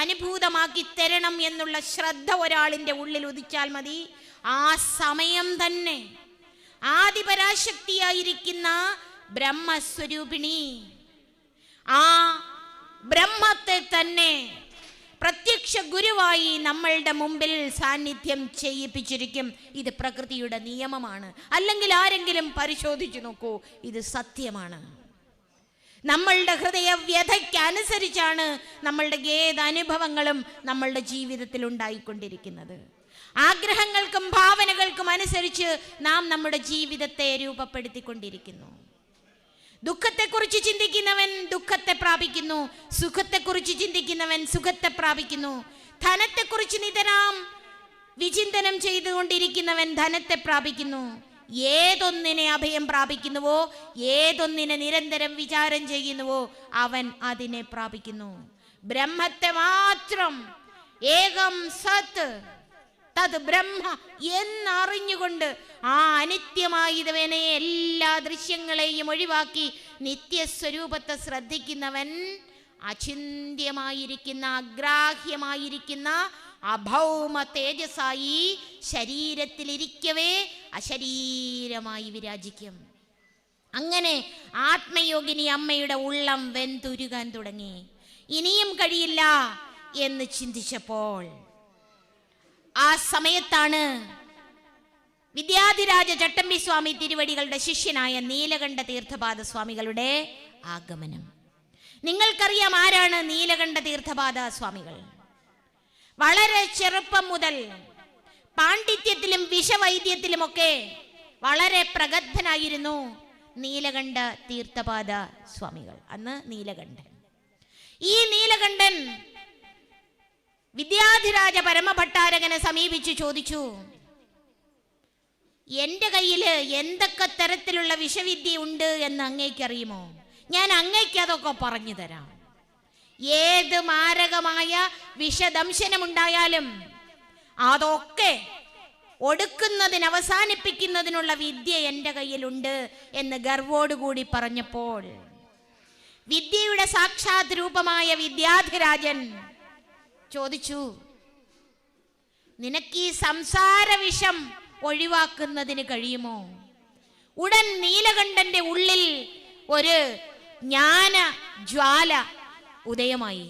അനുഭൂതമാക്കി തരണം എന്നുള്ള ശ്രദ്ധ ഒരാളിൻ്റെ ഉള്ളിൽ ഉദിച്ചാൽ മതി. ആ സമയം തന്നെ ആദിപരാശക്തിയായിരിക്കുന്ന ബ്രഹ്മസ്വരൂപിണി ആ ബ്രഹ്മത്തെ തന്നെ പ്രത്യക്ഷ ഗുരുവായി നമ്മളുടെ മുമ്പിൽ സാന്നിധ്യം ചെയ്യിപ്പിച്ചിരിക്കും. ഇത് പ്രകൃതിയുടെ നിയമമാണ്. അല്ലെങ്കിൽ ആരെങ്കിലും പരിശോധിച്ചു നോക്കൂ, ഇത് സത്യമാണ്. നമ്മളുടെ ഹൃദയ വ്യഥയ്ക്കനുസരിച്ചാണ് നമ്മളുടെ ഏത് അനുഭവങ്ങളും നമ്മളുടെ ജീവിതത്തിൽ ഉണ്ടായിക്കൊണ്ടിരിക്കുന്നത്. ആഗ്രഹങ്ങൾക്കും ഭാവനകൾക്കും അനുസരിച്ച് നാം നമ്മുടെ ജീവിതത്തെ രൂപപ്പെടുത്തിക്കൊണ്ടിരിക്കുന്നു. ദുഃഖത്തെക്കുറിച്ച് ചിന്തിക്കുന്നവൻ ദുഃഖത്തെ പ്രാപിക്കുന്നു, സുഖത്തെക്കുറിച്ച് ചിന്തിക്കുന്നവൻ സുഖത്തെ പ്രാപിക്കുന്നു. ധനത്തെക്കുറിച്ച് നിതരാം വിചിന്തനം ചെയ്തുകൊണ്ടിരിക്കുന്നവൻ ധനത്തെ പ്രാപിക്കുന്നു. ഏതൊന്നിനെ അഭയം പ്രാപിക്കുന്നുവോ, ഏതൊന്നിനെ നിരന്തരം വിചാരം ചെയ്യുന്നുവോ, അവൻ അതിനെ പ്രാപിക്കുന്നു. ബ്രഹ്മത്തെ മാത്രം, ഏകം സത് തത് ബ്രഹ്മ എന്നറിഞ്ഞുകൊണ്ട് ആ അനിത്യമായവനെ എല്ലാ ദൃശ്യങ്ങളെയും ഒഴിവാക്കി നിത്യസ്വരൂപത്തെ ശ്രദ്ധിക്കുന്നവൻ അചിന്ത്യമായിരിക്കുന്ന, അഗ്രാഹ്യമായിരിക്കുന്ന അഭൗമ തേജസ്സായി ശരീരത്തിലിരിക്കവേ അശരീരമായി വിരാജിക്കും. അങ്ങനെ ആത്മയോഗിനി അമ്മയുടെ ഉള്ളം വെന്തുരുകാൻ തുടങ്ങി. ഇനിയും കഴിയില്ല എന്ന് ചിന്തിച്ചപ്പോൾ ആ സമയത്താണ് വിദ്യാധിരാജ ചട്ടമ്പി സ്വാമി തിരുവടികളുടെ ശിഷ്യനായ നീലകണ്ഠ തീർത്ഥപാദ സ്വാമികളുടെ ആഗമനം. നിങ്ങൾക്കറിയാം ആരാണ് നീലകണ്ഠ തീർത്ഥപാദ സ്വാമികൾ. വളരെ ചെറുപ്പം മുതൽ പാണ്ഡിത്യത്തിലും വിഷവൈദ്യത്തിലുമൊക്കെ വളരെ പ്രഗത്ഭനായിരുന്നു നീലകണ്ഠ തീർത്ഥപാദ സ്വാമികൾ. അന്ന് നീലകണ്ഠൻ. ഈ നീലകണ്ഠൻ വിദ്യാധിരാജ പരമഭട്ടാരകനെ സമീപിച്ചു ചോദിച്ചു, എൻ്റെ കയ്യിൽ എന്തൊക്കെ തരത്തിലുള്ള വിഷവിദ്യ ഉണ്ട് എന്ന് അങ്ങേക്കറിയുമോ? ഞാൻ അങ്ങേക്ക് അതൊക്കെ പറഞ്ഞു തരാം. ഏത് മാരകമായ വിഷദംശനമുണ്ടായാലും അതൊക്കെ ഒടുക്കുന്നതിന്, അവസാനിപ്പിക്കുന്നതിനുള്ള വിദ്യ എൻ്റെ കയ്യിലുണ്ട് എന്ന് ഗർവോടുകൂടി പറഞ്ഞപ്പോൾ വിദ്യയുടെ സാക്ഷാത് രൂപമായ വിദ്യാധിരാജൻ ചോദിച്ചു, നിനക്ക് ഈ സംസാര വിഷം ഒഴിവാക്കുന്നതിന് കഴിയുമോ? ഉടൻ നീലകണ്ഠന്റെ ഉള്ളിൽ ഒരു ജ്ഞാന ജ്വാല ഉദയമായി.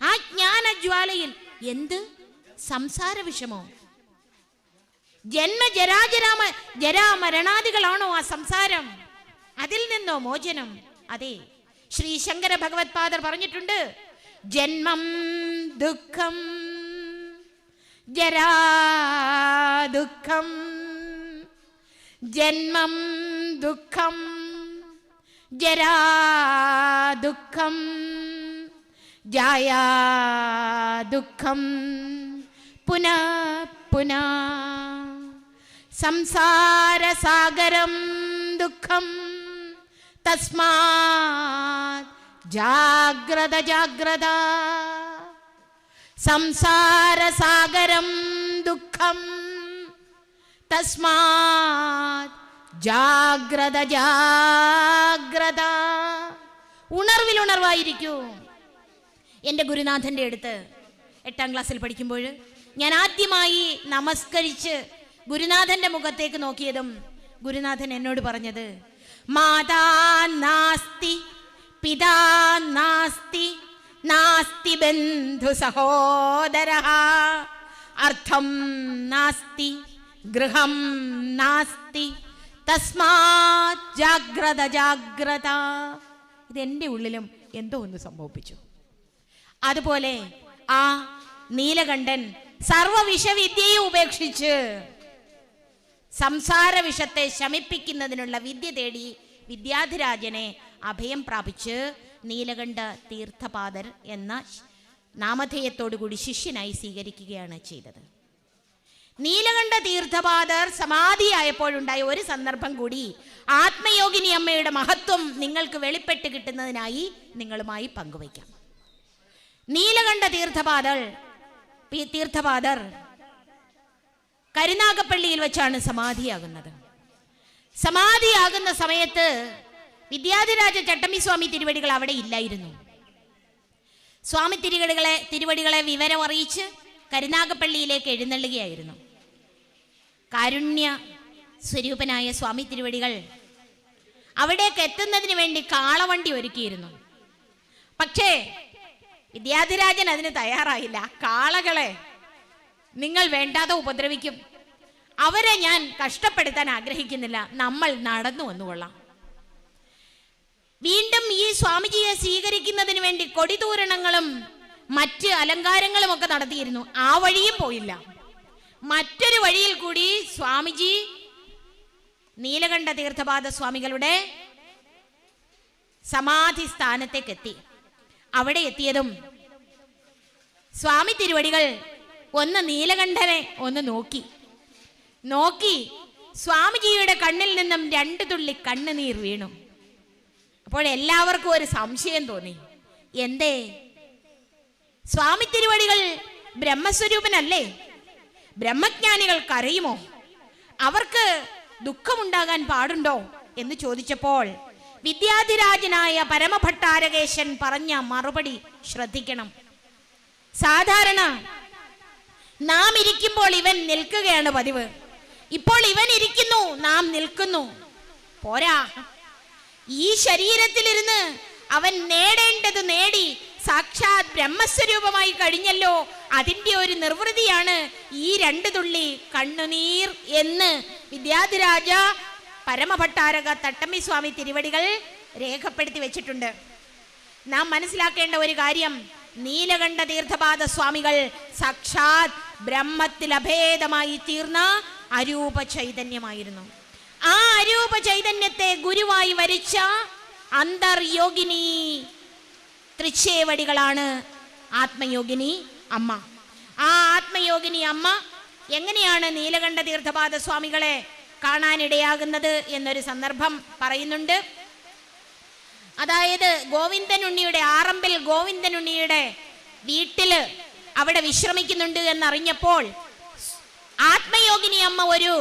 ആ ജ്ഞാനജ്വാലയിൽ എന്ത് സംസാര വിഷമോ? ജരാമരണാദികളാണോ ആ സംസാരം? അതിൽ നിന്നോ മോചനം? അതെ, ശ്രീ ശങ്കര ഭഗവത് പാദർ പറഞ്ഞിട്ടുണ്ട്, ജന്മം ദുഃഖം ജരാ ദുഃഖം, ജന്മം ദുഃഖം ജരാ ദുഃഖം, ജായാ ദുഃഖം പുനഃ പുനഃ, സംസാരസാഗരം ദുഃഖം തസ്മാത് ജാഗ്രത ജാഗ്രത, സംസാരസാഗരം ദുഃഖം തസ്മാത് ജാഗ്രത ജാഗ്രത. ഉണർവിൽ ഉണർവായിരിക്കൂ. എൻ്റെ ഗുരുനാഥൻ്റെ അടുത്ത് 8ാം ക്ലാസ്സിൽ പഠിക്കുമ്പോൾ ഞാൻ ആദ്യമായി നമസ്കരിച്ച് ഗുരുനാഥൻ്റെ മുഖത്തേക്ക് നോക്കിയതും ഗുരുനാഥൻ എന്നോട് പറഞ്ഞത്, മാതാ നാസ്തി പിതാ നാസ്തി നാസ്തി ബന്ധു സഹോദരഃ, അർത്ഥം നാസ്തി ഗൃഹം നാസ്തി തസ്മാത് ജാഗ്രത ജാഗ്രത. ഇതെൻ്റെ ഉള്ളിലും എന്തോ ഒന്ന് സംഭവിപ്പിച്ചു. അതുപോലെ ആ നീലകണ്ഠൻ സർവവിഷവിദ്യയെ ഉപേക്ഷിച്ച് സംസാര വിഷത്തെ ശമിപ്പിക്കുന്നതിനുള്ള വിദ്യ തേടി വിദ്യാധിരാജനെ അഭയം പ്രാപിച്ച് നീലകണ്ഠ തീർത്ഥപാദർ എന്ന നാമധേയത്തോടുകൂടി ശിഷ്യനായി സ്വീകരിക്കുകയാണ് ചെയ്തത്. നീലകണ്ഠ തീർത്ഥപാദർ സമാധിയായപ്പോഴുണ്ടായ ഒരു സന്ദർഭം കൂടി ആത്മയോഗിനി അമ്മയുടെ മഹത്വം നിങ്ങൾക്ക് വെളിപ്പെട്ട് കിട്ടുന്നതിനായി നിങ്ങളുമായി പങ്കുവയ്ക്കാം. നീലകണ്ഠ തീർത്ഥപാദർ കരുനാഗപ്പള്ളിയിൽ വെച്ചാണ് സമാധിയാകുന്നത്. സമാധിയാകുന്ന സമയത്ത് വിദ്യാധിരാജ ചട്ടമ്പി സ്വാമി തിരുവടികൾ അവിടെ ഇല്ലായിരുന്നു. സ്വാമി തിരുവടികളെ വിവരം അറിയിച്ച് കരുനാഗപ്പള്ളിയിലേക്ക് എഴുന്നള്ളുകയായിരുന്നു. കാരുണ്യ സ്വരൂപനായ സ്വാമി തിരുവടികൾ അവിടേക്ക് എത്തുന്നതിന് വേണ്ടി കാളവണ്ടി ഒരുക്കിയിരുന്നു. പക്ഷേ വിദ്യാധിരാജൻ അതിന് തയ്യാറായില്ല. കാളകളെ നിങ്ങൾ വേണ്ടാതെ ഉപദ്രവിക്കും, അവരെ ഞാൻ കഷ്ടപ്പെടുത്താൻ ആഗ്രഹിക്കുന്നില്ല, നമ്മൾ നടന്നു വന്നുകൊള്ളാം. വീണ്ടും ഈ സ്വാമിജിയെ സ്വീകരിക്കുന്നതിന് വേണ്ടി കൊടിതോരണങ്ങളും മറ്റ് അലങ്കാരങ്ങളും ഒക്കെ നടത്തിയിരുന്നു. ആ വഴിയും പോയില്ല. മറ്റൊരു വഴിയിൽ കൂടി സ്വാമിജി നീലകണ്ഠ തീർത്ഥപാദ സ്വാമികളുടെ സമാധി സ്ഥാനത്തേക്ക് എത്തി. അവിടെ എത്തിയതും സ്വാമി തിരുവടികൾ ഒന്ന് നീലകണ്ഠനെ ഒന്ന് നോക്കി സ്വാമിജിയുടെ കണ്ണിൽ നിന്നും 2 തുള്ളി കണ്ണുനീർ വീണു. അപ്പോഴെല്ലാവർക്കും ഒരു സംശയം തോന്നി. എന്തേ? സ്വാമി തിരുവടികൾ ബ്രഹ്മസ്വരൂപനല്ലേ? ബ്രഹ്മജ്ഞാനികൾ കരയുമോ? അവർക്ക് ദുഃഖമുണ്ടാകാൻ പാടുണ്ടോ എന്ന് ചോദിച്ചപ്പോൾ വിദ്യാധിരാജനായ പരമഭട്ടാരകേശൻ പറഞ്ഞ മറുപടി ശ്രദ്ധിക്കണം. സാധാരണ നാം ഇരിക്കുമ്പോൾ ഇവൻ നിൽക്കുകയാണ് പതിവ്. ഇപ്പോൾ ഇവൻ ഇരിക്കുന്നു, നാം നിൽക്കുന്നു. പോരാ, ഈ ശരീരത്തിലിരുന്ന് അവൻ നേടേണ്ടത് നേടി സാക്ഷാത് ബ്രഹ്മസ്വരൂപമായി കഴിഞ്ഞല്ലോ. അതിൻ്റെ ഒരു നിർവൃതിയാണ് ഈ 2 തുള്ളി കണ്ണുനീർ എന്ന് വിദ്യാധിരാജ പരമഭട്ടാരക തട്ടമ്മി സ്വാമി തിരുവടികൾ രേഖപ്പെടുത്തി വെച്ചിട്ടുണ്ട്. നാം മനസ്സിലാക്കേണ്ട ഒരു കാര്യം, നീലകണ്ഠ തീർത്ഥപാദ സ്വാമികൾ സാക്ഷാത് ബ്രഹ്മത്തിൽ അഭേദമായി തീർന്ന അരൂപ ചൈതന്യമായിരുന്നു. ആ അരൂപ ചൈതന്യത്തെ ഗുരുവായി വരിച്ച അന്തർയോഗിനി തൃച്ചേവടികളാണ് ആത്മയോഗിനി അമ്മ. ആ ആത്മയോഗിനി അമ്മ എങ്ങനെയാണ് നീലകണ്ഠ തീർത്ഥപാദ സ്വാമികളെ കാണാനിടയാകുന്നത് എന്നൊരു സന്ദർഭം പറയുന്നുണ്ട്. അതായത് ഗോവിന്ദനുണ്ണിയുടെ ആറമ്പിൽ ഗോവിന്ദനുണ്ണിയുടെ വീട്ടില് അവിടെ വിശ്രമിക്കുന്നുണ്ട് എന്നറിഞ്ഞപ്പോൾ ആത്മയോഗിനി അമ്മ ഒരു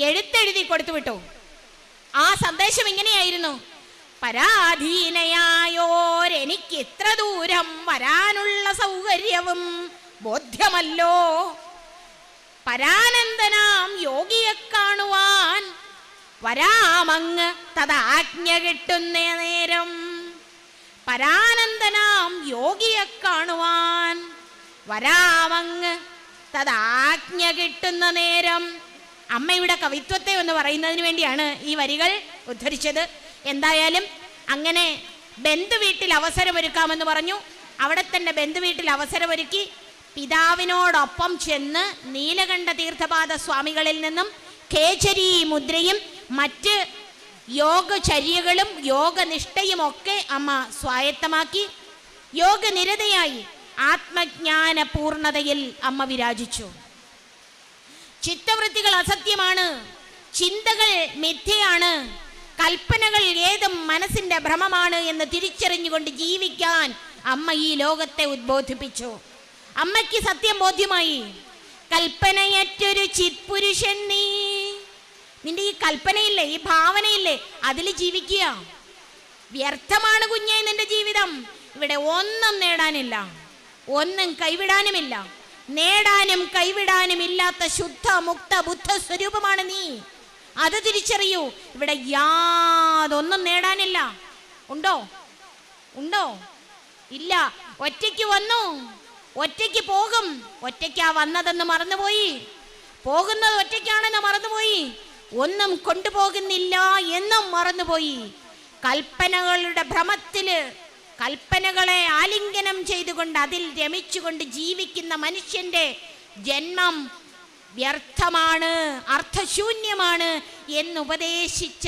എഴുത്തെഴുതി കൊടുത്തുവിട്ടു. ആ സന്ദേശം ഇങ്ങനെയായിരുന്നു: പരാധീനയായോരെനിക്ക് ഇത്ര ദൂരം വരാനുള്ള സൗകര്യവും ബോധ്യമല്ലോ. പരാനന്ദനാം യോഗിയെ കാണുവാൻ വരാമങ്ങ് തദാജ്ഞ കിട്ടുന്ന നേരം. പരാനന്ദനാം യോഗിയെ കാണുവാൻ വരാമങ്ങ് തദാജ്ഞ കിട്ടുന്ന നേരം. അമ്മയുടെ കവിത്വത്തെ ഒന്ന് പറയുന്നതിന് വേണ്ടിയാണ് ഈ വരികൾ ഉദ്ധരിച്ചത്. എന്തായാലും അങ്ങനെ ബന്ധുവീട്ടിൽ അവസരമൊരുക്കാമെന്ന് പറഞ്ഞു. അവിടെ തന്നെ ബന്ധുവീട്ടിൽ അവസരമൊരുക്കി പിതാവിനോടൊപ്പം ചെന്ന് നീലകണ്ഠ തീർത്ഥപാദ സ്വാമികളിൽ നിന്നും കേചരി മുദ്രയും മറ്റ് യോഗചര്യകളും യോഗനിഷ്ഠയും ഒക്കെ അമ്മ സ്വായത്തമാക്കി യോഗനിരതയായി ആത്മജ്ഞാന പൂർണ്ണതയിൽ അമ്മ വിരാജിച്ചു. ചിത്തവൃത്തികൾ അസത്യമാണ്, ചിന്തകൾ മിഥ്യയാണ്, കൽപ്പനകൾ ഏതും മനസ്സിന്റെ ഭ്രമമാണ് എന്ന് തിരിച്ചറിഞ്ഞുകൊണ്ട് ജീവിക്കാൻ അമ്മ ഈ ലോകത്തെ ഉദ്ബോധിപ്പിച്ചു. അമ്മയ്ക്ക് സത്യം ബോധ്യമായി. കൽപ്പനയറ്റൊരു ചിത്പുരുഷൻ നീ. നിന്റെ ഈ കൽപ്പനയില്ലേ, ഈ ഭാവനയില്ലേ, അതിൽ ജീവിക്കുക. വ്യർത്ഥമാണ് കുഞ്ഞേ നിന്റെ ജീവിതം. ഇവിടെ ഒന്നും നേടാനില്ല, ഒന്നും കൈവിടാനുമില്ല. നേടാനും കൈവിടാനും ഇല്ലാത്ത ശുദ്ധ മുക്ത ബുദ്ധ സ്വരൂപമാണ് നീ. അത് തിരിച്ചറിയൂ. ഇവിടെ യാതൊന്നും നേടാനില്ല. ഉണ്ടോ? ഇല്ല. ഒറ്റയ്ക്ക് വന്നു, ഒറ്റയ്ക്ക് പോകും. ഒറ്റയ്ക്കാ വന്നതെന്ന് മറന്നുപോയി, പോകുന്നത് ഒറ്റയ്ക്കാണെന്ന് മറന്നുപോയി, ഒന്നും കൊണ്ടുപോകുന്നില്ല എന്നും മറന്നുപോയി. കൽപ്പനകളുടെ ഭ്രമത്തില് കൽപ്പനകളെ ആലിംഗനം ചെയ്തുകൊണ്ട് അതിൽ രമിച്ചുകൊണ്ട് ജീവിക്കുന്ന മനുഷ്യന്റെ ജന്മം വ്യർത്ഥമാണ്, അർത്ഥശൂന്യമാണ് എന്നുപദേശിച്ച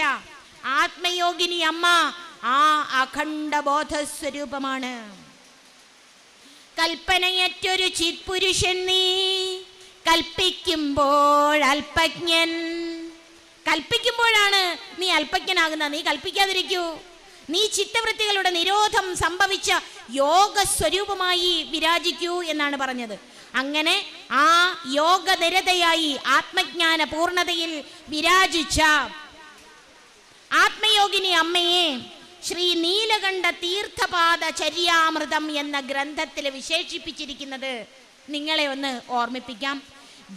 ആത്മയോഗിനി അമ്മ ആ അഖണ്ഡ ബോധസ്വരൂപമാണ്. കൽപ്പനയറ്റൊരു ചിത്പുരുഷൻ നീ, കൽപ്പിക്കുമ്പോൾ അല്പജ്ഞൻ. കൽപ്പിക്കുമ്പോഴാണ് നീ അല്പജ്ഞനാകുന്നത്. നീ കൽപ്പിക്കാതിരിക്കൂ. നീ ചിത്തവൃത്തികളുടെ നിരോധം സംഭവിച്ച യോഗ സ്വരൂപമായി വിരാജിക്കൂ എന്നാണ് പറഞ്ഞത്. അങ്ങനെ ആ യോഗനിരതയായി ആത്മജ്ഞാന പൂർണ്ണതയിൽ വിരാജിച്ച ആത്മയോഗിനി അമ്മയെ ശ്രീ നീലകണ്ഠ തീർത്ഥപാദ ചര്യാമൃതം എന്ന ഗ്രന്ഥത്തിൽ വിശേഷിപ്പിച്ചിരിക്കുന്നത് നിങ്ങളെ ഒന്ന് ഓർമ്മിപ്പിക്കാം.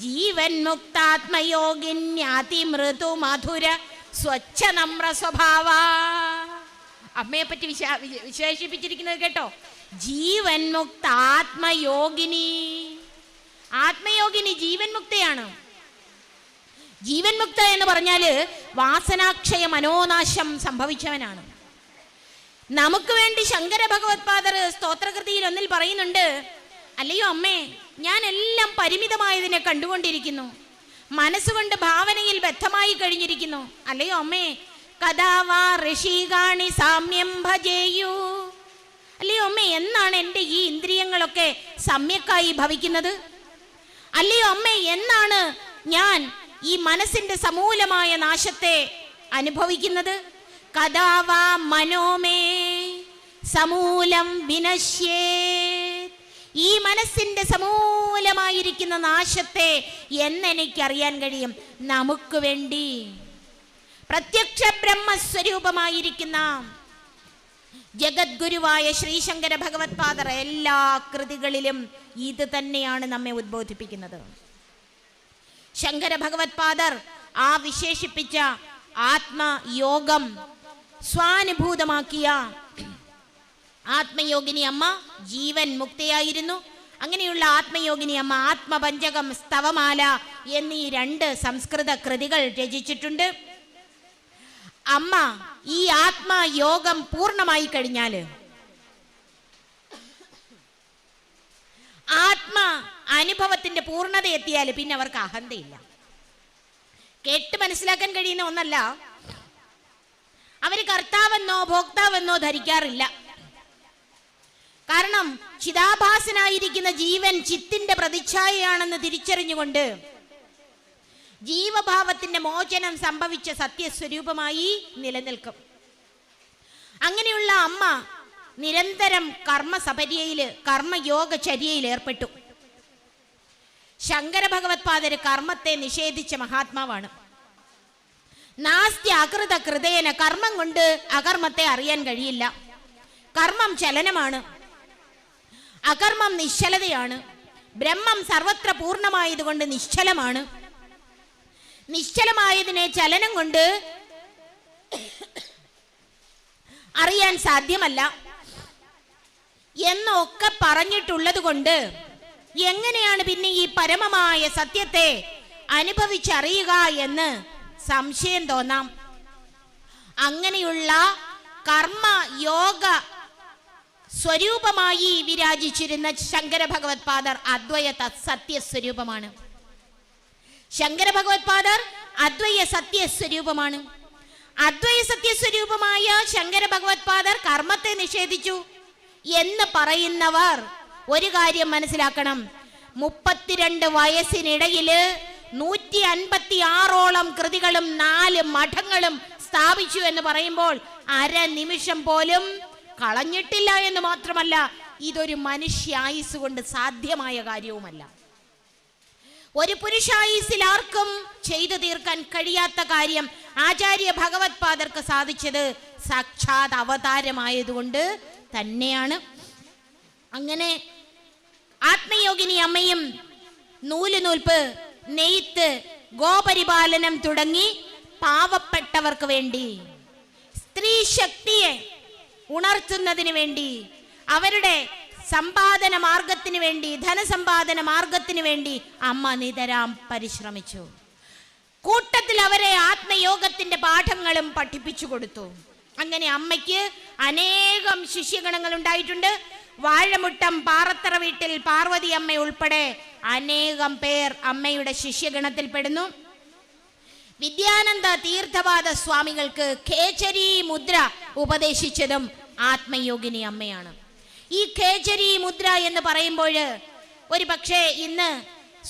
ജീവൻ മുക്താത്മയോഗിന്യാതി മൃദു മധുര സ്വച്ഛ നമ്ര സ്വഭാവ. അമ്മയെ പറ്റി വിശേഷിപ്പിച്ചിരിക്കുന്നത് കേട്ടോ. ജീവൻ മുക്ത ആത്മയോഗിനി. ആത്മയോഗിനി ജീവൻ മുക്തയാണ്. ജീവൻ മുക്ത എന്ന് പറഞ്ഞാല് വാസനാക്ഷയ മനോനാശം സംഭവിച്ചവനാണ്. നമുക്ക് വേണ്ടി ശങ്കര ഭഗവത്പാദർ സ്തോത്രകൃതിയിൽ ഒന്നിൽ പറയുന്നുണ്ട്, അല്ലയോ അമ്മേ, ഞാൻ എല്ലാം പരിമിതമായതിനെ കണ്ടുകൊണ്ടിരിക്കുന്നു, മനസ്സുകൊണ്ട് ഭാവനയിൽ ബദ്ധമായി കഴിഞ്ഞിരിക്കുന്നു. അല്ലയോ അമ്മേ, കഥാവാ ഋഷികാണി സാമ്യം ഭജേയു. അല്ലയോ അമ്മേ, എന്നാണ് എൻ്റെ ഈ ഇന്ദ്രിയങ്ങളൊക്കെ സമ്യക്കായി ഭവിക്കുന്നത്? അല്ലയോ അമ്മേ, എന്നാണ് ഞാൻ ഈ മനസ്സിന്റെ സമൂലമായ നാശത്തെ അനുഭവിക്കുന്നത്? കഥാവാ മനോമേ സമൂലം വിനശ്യേ. ഈ മനസ്സിന്റെ സമൂലമായിരിക്കുന്ന നാശത്തെ എന്നെനിക്കറിയാൻ കഴിയും? നമുക്ക് വേണ്ടി പ്രത്യക്ഷ ബ്രഹ്മസ്വരൂപമായിരിക്കുന്ന ജഗദ്ഗുരുവായ ശ്രീശങ്കര ഭഗവത് പാദർ എല്ലാ കൃതികളിലും ഇത് തന്നെയാണ് നമ്മെ ഉദ്ബോധിപ്പിക്കുന്നത്. ശങ്കര ഭഗവത് പാദർ ആ വിശേഷിപ്പിച്ച ആത്മയോഗം സ്വാനുഭൂതമാക്കിയ ആത്മയോഗിനി അമ്മ ജീവൻ മുക്തയായിരുന്നു. അങ്ങനെയുള്ള ആത്മയോഗിനി അമ്മ ആത്മപഞ്ചകം, സ്തവമാല എന്നീ 2 സംസ്കൃത കൃതികൾ രചിച്ചിട്ടുണ്ട്. അമ്മ ഈ ആത്മയോഗം പൂർണ്ണമായി കഴിഞ്ഞാൽ, ആത്മ അനുഭവത്തിന്റെ പൂർണ്ണത എത്തിയാൽ പിന്നെ അവർക്ക് അഹന്തയില്ല. കേട്ട് മനസ്സിലാക്കാൻ കഴിയുന്ന ഒന്നല്ല. അവര് കർത്താവെന്നോ ഭോക്താവെന്നോ ധരിക്കാറില്ല. കാരണം ചിതാഭാസനായിരിക്കുന്ന ജീവൻ ചിത്തിന്റെ പ്രതിച്ഛായയാണെന്ന് തിരിച്ചറിഞ്ഞുകൊണ്ട് ജീവഭാവത്തിന്റെ മോചനം സംഭവിച്ച സത്യസ്വരൂപമായി നിലനിൽക്കും. അങ്ങനെയുള്ള അമ്മ നിരന്തരം കർമ്മസപര്യയില്, കർമ്മയോഗചര്യയിൽ ഏർപ്പെട്ടു. ശങ്കര ഭഗവത് പാദര് കർമ്മത്തെ നിഷേധിച്ച മഹാത്മാവാണ്. നാസ്തി അകൃത കൃതേന, കർമ്മം കൊണ്ട് അകർമ്മത്തെ അറിയാൻ കഴിയില്ല. കർമ്മം ചലനമാണ്, അകർമ്മം നിശ്ചലതയാണ്. ബ്രഹ്മം സർവത്ര പൂർണ്ണമായതുകൊണ്ട് നിശ്ചലമാണ്. നിശ്ചലമായതിനെ ചലനം കൊണ്ട് അറിയാൻ സാധ്യമല്ല എന്നൊക്കെ പറഞ്ഞിട്ടുള്ളത് കൊണ്ട് എങ്ങനെയാണ് പിന്നെ ഈ പരമമായ സത്യത്തെ അനുഭവിച്ചറിയുക എന്ന് സംശയം തോന്നാം. അങ്ങനെയുള്ള കർമ്മയോഗ സ്വരൂപമായി വിരാജിച്ചിരുന്ന ശങ്കര ഭഗവത് പാദർ അദ്വയ സത്യസ്വരൂപമാണ്. ശങ്കര ഭഗവത് പാദർ അദ്വയ സത്യസ്വരൂപമാണ്. അദ്വയ സത്യസ്വരൂപമായ ശങ്കര ഭഗവത് പാദർ കർമ്മത്തെ നിഷേധിച്ചു എന്ന് പറയുന്നവർ ഒരു കാര്യം മനസ്സിലാക്കണം. 32 വയസ്സിനിടയില് 156ഓളം കൃതികളും 4 മഠങ്ങളും സ്ഥാപിച്ചു എന്ന് പറയുമ്പോൾ അര നിമിഷം പോലും കളഞ്ഞിട്ടില്ല എന്ന് മാത്രമല്ല, ഇതൊരു മനുഷ്യായുസ് കൊണ്ട് സാധ്യമായ കാര്യവുമല്ല. ഒരു പുരുഷായുസിൽ ആർക്കും ചെയ്തു തീർക്കാൻ കഴിയാത്ത കാര്യം ആചാര്യ ഭഗവത് പാദർക്ക് സാധിച്ചത് സാക്ഷാത് അവതാരമായതുകൊണ്ട് തന്നെയാണ്. അങ്ങനെ ആത്മയോഗിനി അമ്മയും നൂലുനൂൽപ്പ്, നെയ്ത്ത്, ഗോപരിപാലനം തുടങ്ങി പാവപ്പെട്ടവർക്ക് വേണ്ടി, സ്ത്രീ ശക്തിയെ ഉണർത്തുന്നതിന് വേണ്ടി, അവരുടെ സമ്പാദന മാർഗത്തിന് വേണ്ടി, ധനസമ്പാദന മാർഗത്തിന് വേണ്ടി അമ്മ നിതരാം പരിശ്രമിച്ചു. കൂട്ടത്തിൽ അവരെ ആത്മയോഗത്തിന്റെ പാഠങ്ങളും പഠിപ്പിച്ചു കൊടുത്തു. അങ്ങനെ അമ്മയ്ക്ക് അനേകം ശിഷ്യഗണങ്ങൾ ഉണ്ടായിട്ടുണ്ട്. വാഴമുട്ടം പാറത്തറ വീട്ടിൽ പാർവതി അമ്മ ഉൾപ്പെടെ അനേകം പേർ അമ്മയുടെ ശിഷ്യഗണത്തിൽ പെടുന്നു. വിദ്യാനന്ദ തീർത്ഥപാദ സ്വാമികൾക്ക് ഖേചരി മുദ്ര ഉപദേശിച്ചതും ആത്മയോഗിനി അമ്മയാണ്. ഈ ഖേചരി മുദ്ര എന്ന് പറയുമ്പോൾ ഒരു പക്ഷേ ഇന്ന്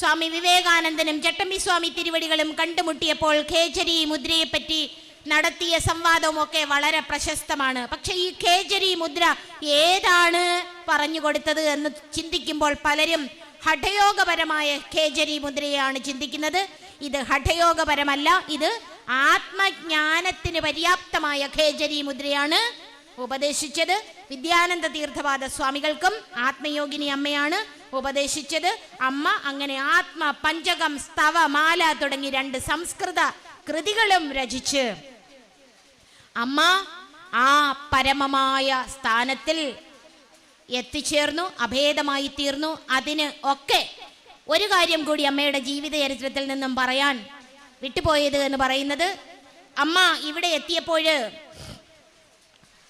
സ്വാമി വിവേകാനന്ദനും ചട്ടമ്പി സ്വാമി തിരുവടികളും കണ്ടുമുട്ടിയപ്പോൾ ഖേചരി മുദ്രയെ പറ്റി നടത്തിയ സംവാദവും ഒക്കെ വളരെ പ്രശസ്തമാണ്. പക്ഷെ ഈ ഖേചരി മുദ്ര ഏതാണ് പറഞ്ഞു കൊടുത്തത് എന്ന് ചിന്തിക്കുമ്പോൾ പലരും ഹഠയോഗപരമായ ഖേചരി മുദ്രയാണ് ചിന്തിക്കുന്നത്. ഇത് ഹഠയോഗപരമല്ല, ഇത് ആത്മജ്ഞാനത്തിന് പര്യാപ്തമായ ഖേചരി മുദ്രയാണ് ഉപദേശിച്ചത്. വിദ്യാനന്ദ തീർത്ഥപാദ സ്വാമികൾക്കും ആത്മയോഗിനി അമ്മയാണ് ഉപദേശിച്ചത്. അമ്മ അങ്ങനെ ആത്മ പഞ്ചകം, സ്തവ, മാല തുടങ്ങി 2 സംസ്കൃത കൃതികളും രചിച്ച് അമ്മ ആ പരമമായ സ്ഥാനത്തിൽ എത്തിച്ചേർന്നു, അഭേദമായി തീർന്നു. അതിന് ഒക്കെ ഒരു കാര്യം കൂടി അമ്മയുടെ ജീവിത ചരിത്രത്തിൽ നിന്നും പറയാൻ വിട്ടുപോയത് എന്ന് പറയുന്നത്, അമ്മ ഇവിടെ എത്തിയപ്പോൾ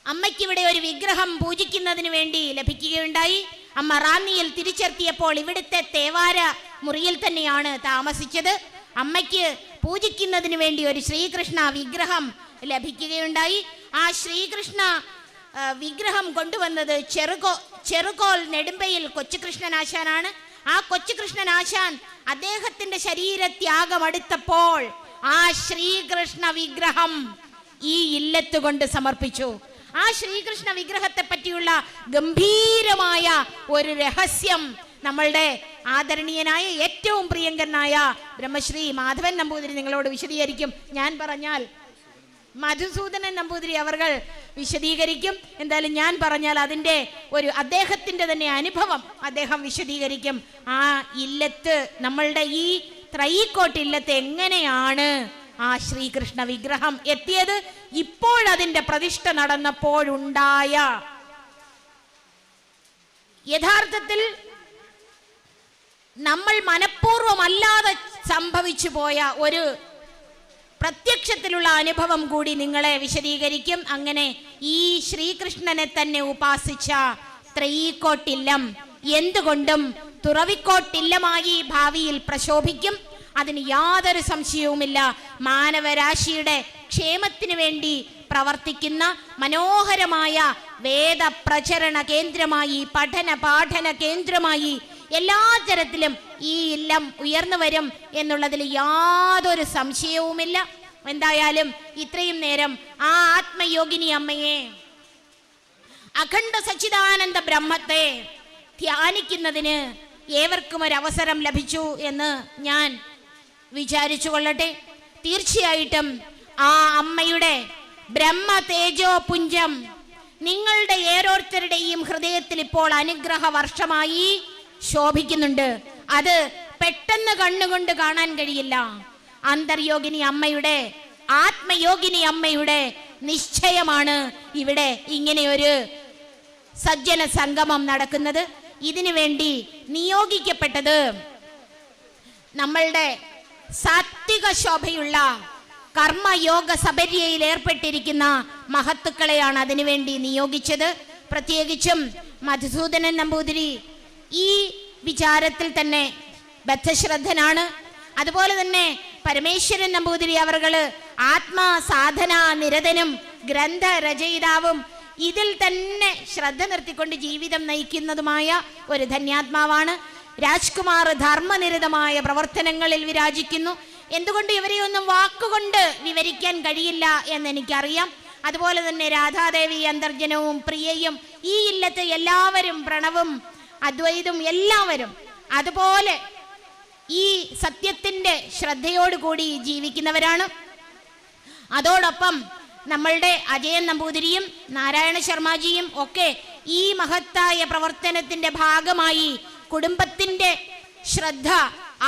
അമ്മയ്ക്കിവിടെ ഒരു വിഗ്രഹം പൂജിക്കുന്നതിന് വേണ്ടി ലഭിക്കുകയുണ്ടായി. അമ്മ റാന്നിയിൽ തിരിച്ചെത്തിയപ്പോൾ ഇവിടുത്തെ തേവാര മുറിയിൽ തന്നെയാണ് താമസിച്ചത്. അമ്മയ്ക്ക് പൂജിക്കുന്നതിന് വേണ്ടി ഒരു ശ്രീകൃഷ്ണ വിഗ്രഹം ലഭിക്കുകയുണ്ടായി. ആ ശ്രീകൃഷ്ണ വിഗ്രഹം കൊണ്ടുവന്നത് ചെറുകോൽ നെടുമ്പയിൽ കൊച്ചുകൃഷ്ണനാശാനാണ്. ആ കൊച്ചുകൃഷ്ണനാശാൻ അദ്ദേഹത്തിന്റെ ശരീരത്യാഗം അടുത്തപ്പോൾ ആ ശ്രീകൃഷ്ണ വിഗ്രഹം ഈ ഇല്ലത്ത് കൊണ്ട് സമർപ്പിച്ചു. ആ ശ്രീകൃഷ്ണ വിഗ്രഹത്തെ പറ്റിയുള്ള ഗംഭീരമായ ഒരു രഹസ്യം നമ്മളുടെ ആദരണീയനായ ഏറ്റവും പ്രിയങ്കരനായ ബ്രഹ്മശ്രീ മാധവൻ നമ്പൂതിരി നിങ്ങളോട് വിശദീകരിക്കും. ഞാൻ പറഞ്ഞാൽ മധുസൂദനൻ നമ്പൂതിരി അവർ വിശദീകരിക്കും. എന്തായാലും ഞാൻ പറഞ്ഞാൽ അതിൻ്റെ ഒരു അദ്ദേഹത്തിൻ്റെ തന്നെ അനുഭവം അദ്ദേഹം വിശദീകരിക്കും. ആ ഇല്ലത്ത്, നമ്മളുടെ ഈ ത്രയീക്കോട്ട് ഇല്ലത്ത് എങ്ങനെയാണ് ആ ശ്രീകൃഷ്ണ വിഗ്രഹം എത്തിയത്, ഇപ്പോഴതിൻ്റെ പ്രതിഷ്ഠ നടന്നപ്പോഴുണ്ടായ യഥാർത്ഥത്തിൽ നമ്മൾ മനഃപൂർവ്വമല്ലാതെ സംഭവിച്ചു പോയ ഒരു പ്രത്യക്ഷത്തിലുള്ള അനുഭവം കൂടി നിങ്ങളെ വിശദീകരിക്കും. അങ്ങനെ ഈ ശ്രീകൃഷ്ണനെ തന്നെ ഉപാസിച്ച ത്രയീക്കോട്ടില്ലം എന്തുകൊണ്ടും തുറവിക്കോട്ടില്ലമായി ഭാവിയിൽ പ്രശോഭിക്കും. അതിന് യാതൊരു സംശയവുമില്ല. മാനവരാശിയുടെ ക്ഷേമത്തിന് വേണ്ടി പ്രവർത്തിക്കുന്ന മനോഹരമായ വേദ പ്രചരണ കേന്ദ്രമായി, പഠന പാഠന കേന്ദ്രമായി എല്ലാ തരത്തിലും ഈ ഇല്ലം ഉയർന്നു വരും എന്നുള്ളതിൽ യാതൊരു സംശയവുമില്ല. എന്തായാലും ഇത്രയും നേരം ആ ആത്മയോഗിനി അമ്മയെ, അഖണ്ഡ സച്ചിദാനന്ദ ബ്രഹ്മത്തെ ധ്യാനിക്കുന്നതിന് ഏവർക്കും ഒരു അവസരം ലഭിച്ചു എന്ന് ഞാൻ വിചാരിച്ചു കൊള്ളട്ടെ. തീർച്ചയായിട്ടും ആ അമ്മയുടെ ബ്രഹ്മ തേജോ പുഞ്ചം നിങ്ങളുടെ ഓരോരുത്തരുടെയും ഹൃദയത്തിൽ ഇപ്പോൾ അനുഗ്രഹ വർഷമായി ശോഭിക്കുന്നുണ്ട്. അത് പെട്ടെന്ന് കണ്ണുകൊണ്ട് കാണാൻ കഴിയില്ല. അന്തർയോഗിനി അമ്മയുടെ, ആത്മയോഗിനി അമ്മയുടെ നിശ്ചയമാണ് ഇവിടെ ഇങ്ങനെയൊരു സജ്ജന സംഗമം നടക്കുന്നത്. ഇതിനു വേണ്ടി നിയോഗിക്കപ്പെട്ടത് നമ്മളുടെ സാത്വിക ശോഭയുള്ള കർമ്മയോഗ സബര്യയിൽ ഏർപ്പെട്ടിരിക്കുന്ന മഹത്തുക്കളെയാണ് അതിനുവേണ്ടി നിയോഗിച്ചത്. പ്രത്യേകിച്ചും മധുസൂദനൻ നമ്പൂതിരി ഈ വിചാരത്തിൽ തന്നെ ബദ്ധശ്രദ്ധനാണ്. അതുപോലെ തന്നെ പരമേശ്വരൻ നമ്പൂതിരി അവർകള് ആത്മസാധന നിരതനും ഗ്രന്ഥരചയിതാവും ഇതിൽ തന്നെ ശ്രദ്ധ നിർത്തിക്കൊണ്ട് ജീവിതം നയിക്കുന്നതുമായ ഒരു ധന്യാത്മാവാണ്. രാജ്കുമാർ ധർമ്മനിരതമായ പ്രവർത്തനങ്ങളിൽ വിരാജിക്കുന്നു. എന്തുകൊണ്ട് ഇവരെയൊന്നും വാക്കുകൊണ്ട് വിവരിക്കാൻ കഴിയില്ല എന്നെനിക്കറിയാം. അതുപോലെ തന്നെ രാധാദേവി അന്തർജനവും പ്രിയയും ഈ ഇല്ലത്ത് എല്ലാവരും, പ്രണവും അദ്വൈതും എല്ലാവരും അതുപോലെ ഈ സത്യത്തിൻ്റെ ശ്രദ്ധയോടുകൂടി ജീവിക്കുന്നവരാണ്. അതോടൊപ്പം നമ്മളുടെ അജയൻ നമ്പൂതിരിയും നാരായണ ശർമാജിയും ഒക്കെ ഈ മഹത്തായ പ്രവർത്തനത്തിൻ്റെ ഭാഗമായി കുടുംബത്തിൻ്റെ ശ്രദ്ധ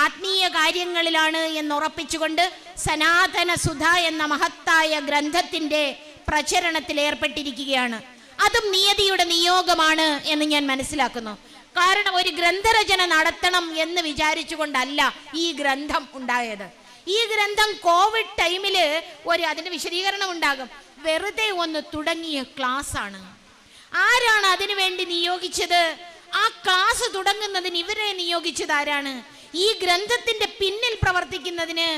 ആത്മീയ കാര്യങ്ങളിലാണ് എന്നുറപ്പിച്ചുകൊണ്ട് സനാതന സുധ എന്ന മഹത്തായ ഗ്രന്ഥത്തിൻ്റെ പ്രചരണത്തിൽ ഏർപ്പെട്ടിരിക്കുകയാണ്. അതും നിയതിയുടെ നിയോഗമാണ് എന്ന് ഞാൻ മനസ്സിലാക്കുന്നു. കാരണം ഒരു ഗ്രന്ഥരചന നടത്തണം എന്ന് വിചാരിച്ചുകൊണ്ടല്ല ഈ ഗ്രന്ഥം ഉണ്ടായത്. ഈ ഗ്രന്ഥം കോവിഡ് ടൈമിൽ അതിൻ്റെ വിശദീകരണം ഉണ്ടാകും. വെറുതെ ഒന്ന് തുടങ്ങിയ ക്ലാസ് ആണ്. ആരാണ് അതിനു വേണ്ടി നിയോഗിച്ചത്? ആ ക്ലാസ് തുടങ്ങുന്നതിന് ഇവരെ നിയോഗിച്ചത് ആരാണ്? ഈ ഗ്രന്ഥത്തിന്റെ പിന്നിൽ പ്രവർത്തിക്കുന്നതിന്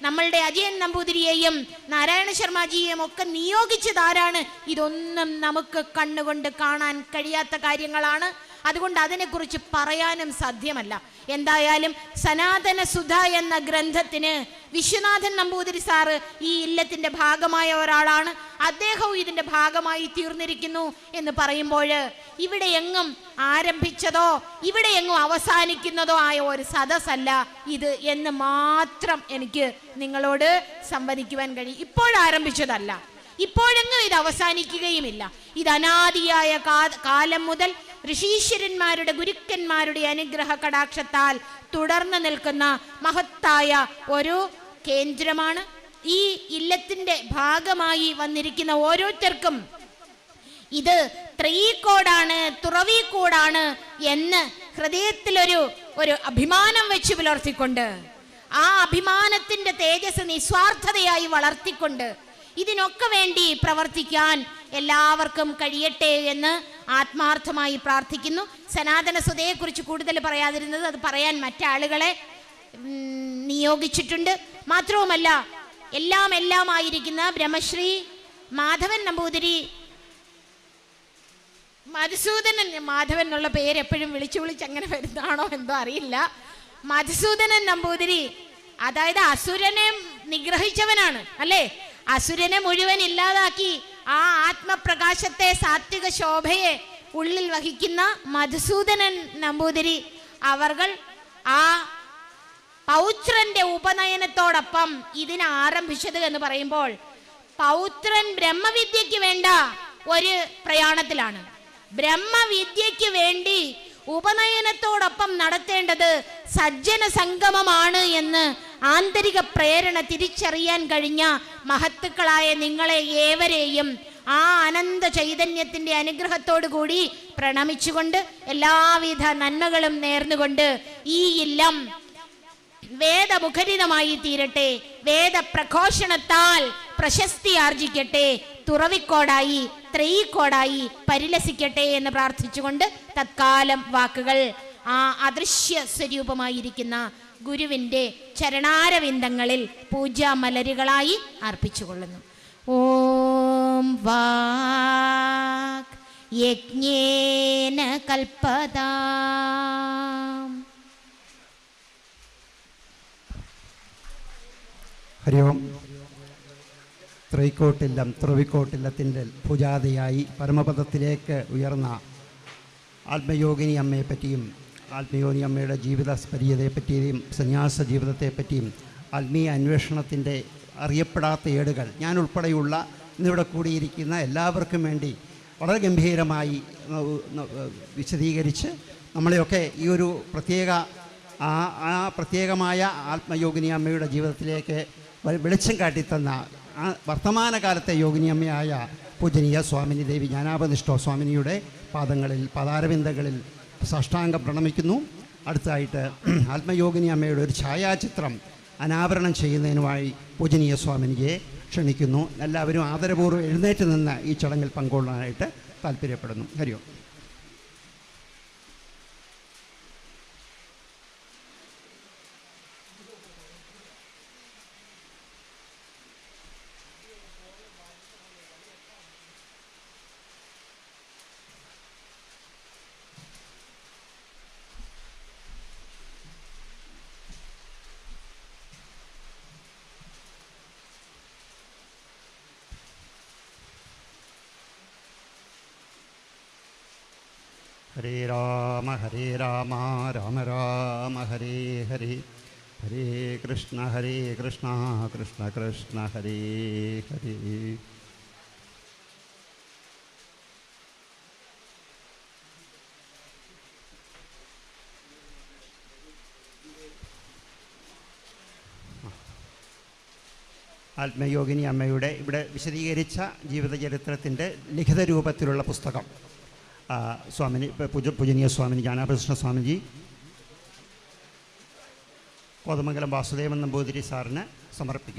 നമ്മളുടെ അജയൻ നമ്പൂതിരിയെയും നാരായണ ശർമാജിയെയും ഒക്കെ നിയോഗിച്ചത് ആരാണ്? ഇതൊന്നും നമുക്ക് കണ്ണുകൊണ്ട് കാണാൻ കഴിയാത്ത കാര്യങ്ങളാണ്. അതുകൊണ്ട് അതിനെക്കുറിച്ച് പറയാനും സാധ്യമല്ല. എന്തായാലും സനാതന സുധ എന്ന ഗ്രന്ഥത്തിന് വിശ്വനാഥൻ നമ്പൂതിരി സാറ് ഈ ഇല്ലത്തിൻ്റെ ഭാഗമായ ഒരാളാണ്. അദ്ദേഹവും ഇതിൻ്റെ ഭാഗമായി തീർന്നിരിക്കുന്നു എന്ന് പറയുമ്പോൾ ഇവിടെ എങ്ങും ആരംഭിച്ചതോ ഇവിടെ എങ്ങും അവസാനിക്കുന്നതോ ആയ ഒരു സദസ്സല്ല ഇത് എന്ന് മാത്രം എനിക്ക് നിങ്ങളോട് സംവദിക്കുവാൻ കഴിയും. ഇപ്പോഴാരംഭിച്ചതല്ല, ഇപ്പോഴെങ്ങും ഇത് അവസാനിക്കുകയുമില്ല. ഇത് അനാദിയായ കാലം മുതൽ ഋഷീശ്വരന്മാരുടെ ഗുരുക്കന്മാരുടെ അനുഗ്രഹ കടാക്ഷത്താൽ തുടർന്ന് നിൽക്കുന്ന മഹത്തായ ഒരു കേന്ദ്രമാണ്. ഈ ഇല്ലത്തിൻ്റെ ഭാഗമായി വന്നിരിക്കുന്ന ഓരോരുത്തർക്കും ഇത് ത്രയീക്കോടാണ്, തുറവീക്കോടാണ് എന്ന് ഹൃദയത്തിലൊരു അഭിമാനം വെച്ച് പുലർത്തിക്കൊണ്ട് ആ അഭിമാനത്തിൻ്റെ തേജസ് നിസ്വാർത്ഥതയായി വളർത്തിക്കൊണ്ട് ഇതിനൊക്കെ വേണ്ടി പ്രവർത്തിക്കാൻ എല്ലാവർക്കും കഴിയട്ടെ എന്ന് ആത്മാർത്ഥമായി പ്രാർത്ഥിക്കുന്നു. സനാതന സുധയെക്കുറിച്ച് കൂടുതൽ പറയാതിരുന്നത്, അത് പറയാൻ മറ്റാളുകളെ നിയോഗിച്ചിട്ടുണ്ട്. മാത്രവുമല്ല എല്ലാമായിരിക്കുന്ന ബ്രഹ്മശ്രീ മാധവൻ നമ്പൂതിരി, മധുസൂദനൻ മാധവൻ എന്നുള്ള പേര് എപ്പോഴും വിളിച്ച് അങ്ങനെ വരുന്നതാണോ എന്തോ അറിയില്ല. മധുസൂദനൻ നമ്പൂതിരി, അതായത് അസുരനെ നിഗ്രഹിച്ചവനാണ് അല്ലേ? അസുരനെ മുഴുവൻ ഇല്ലാതാക്കി ആ ആത്മപ്രകാശത്തെ, സാത്വിക ശോഭയെ ഉള്ളിൽ വഹിക്കുന്ന മധുസൂദനൻ നമ്പൂതിരി അവർകൾ ആ പൗത്രന്റെ ഉപനയനത്തോടൊപ്പം ഇതിനെ ആരംഭിച്ചത് എന്ന് പറയുമ്പോൾ, പൗത്രൻ ബ്രഹ്മവിദ്യക്ക് വേണ്ട ഒരു പ്രയാണത്തിലാണ്. ബ്രഹ്മവിദ്യക്ക് വേണ്ടി ഉപനയനത്തോടൊപ്പം നടത്തേണ്ടത് സജ്ജന സംഗമമാണ് എന്ന് ആന്തരിക പ്രേരണ തിരിച്ചറിയാൻ കഴിഞ്ഞ മഹത്തുക്കളായ നിങ്ങളെ ഏവരെയും ആ അനന്ത ചൈതന്യത്തിന്റെ അനുഗ്രഹത്തോടു കൂടി പ്രണമിച്ചുകൊണ്ട് എല്ലാവിധ നന്മകളും നേർന്നുകൊണ്ട് ഈ ഇല്ലം വേദമുഖരിതമായി തീരട്ടെ, വേദപ്രഘോഷണത്താൽ പ്രശസ്തി ആർജിക്കട്ടെ, തുറവിക്കോടായി ത്രയീക്കോടായി പരിലസിക്കട്ടെ എന്ന് പ്രാർത്ഥിച്ചുകൊണ്ട് തത്കാലം വാക്കുകൾ ആ അദൃശ്യ സ്വരൂപമായിരിക്കുന്ന ഗുരുവിൻ്റെ ചരണാരവിന്ദങ്ങളിൽ പൂജാമലരുകളായി അർപ്പിച്ചുകൊള്ളുന്നു. ഓം വാക് യജ്ഞേന കൽപ്പതാം. ഹരി ഓം. തുറവിക്കോട്ടില്ലത്തിൻ്റെ പൂജാതിയായി പരമപദത്തിലേക്ക് ഉയർന്ന ആത്മയോഗിനി അമ്മയെപ്പറ്റിയും ആത്മയോഗിനി അമ്മയുടെ ജീവിത സ്പരിയതയെപ്പറ്റിയും സന്യാസ ജീവിതത്തെപ്പറ്റിയും ആത്മീയ അന്വേഷണത്തിൻ്റെ അറിയപ്പെടാത്ത ഏടുകൾ ഞാൻ ഉൾപ്പെടെയുള്ള ഇന്നിവിടെ കൂടിയിരിക്കുന്ന എല്ലാവർക്കും വേണ്ടി വളരെ ഗംഭീരമായി വിശദീകരിച്ച് നമ്മളെയൊക്കെ ഈ ഒരു പ്രത്യേകമായ ആത്മയോഗിനി അമ്മയുടെ ജീവിതത്തിലേക്ക് വെളിച്ചം കാട്ടിത്തന്ന ആ വർത്തമാനകാലത്തെ യോഗിനിയമ്മയായ പൂജനീയ സ്വാമിനി ദേവി ജ്ഞാനാപനിഷ്ഠ സ്വാമിനിയുടെ പാദാരവിന്ദങ്ങളിൽ സാഷ്ടാംഗം പ്രണമിക്കുന്നു. അടുത്തായിട്ട് ആത്മയോഗിനി അമ്മയുടെ ഒരു ഛായാചിത്രം അനാവരണം ചെയ്യുന്നതിനുമായി പൂജനീയ സ്വാമിനിയെ ക്ഷണിക്കുന്നു. എല്ലാവരും ആദരപൂർവ്വം എഴുന്നേറ്റ് നിന്ന് ഈ ചടങ്ങിൽ പങ്കുകൊള്ളാനായിട്ട് താല്പര്യപ്പെടുന്നു. ഹരി ഓം. ഹരേ രാമ രാമ രാമ ഹരേ ഹരേ, ഹരേ കൃഷ്ണ കൃഷ്ണ കൃഷ്ണ ഹരേ ഹരേ. ആത്മയോഗിനി അമ്മയുടെ ഇവിടെ വിശദീകരിച്ച ജീവിതചരിത്രത്തിൻ്റെ ലിഖിത രൂപത്തിലുള്ള പുസ്തകം സ്വാമിനി പൂജനീയ സ്വാമിനി ജ്ഞാനാപനിഷ്ഠ സ്വാമിജി കോതമംഗലം വാസുദേവൻ നമ്പൂതിരി സാറിന് സമർപ്പിക്കും.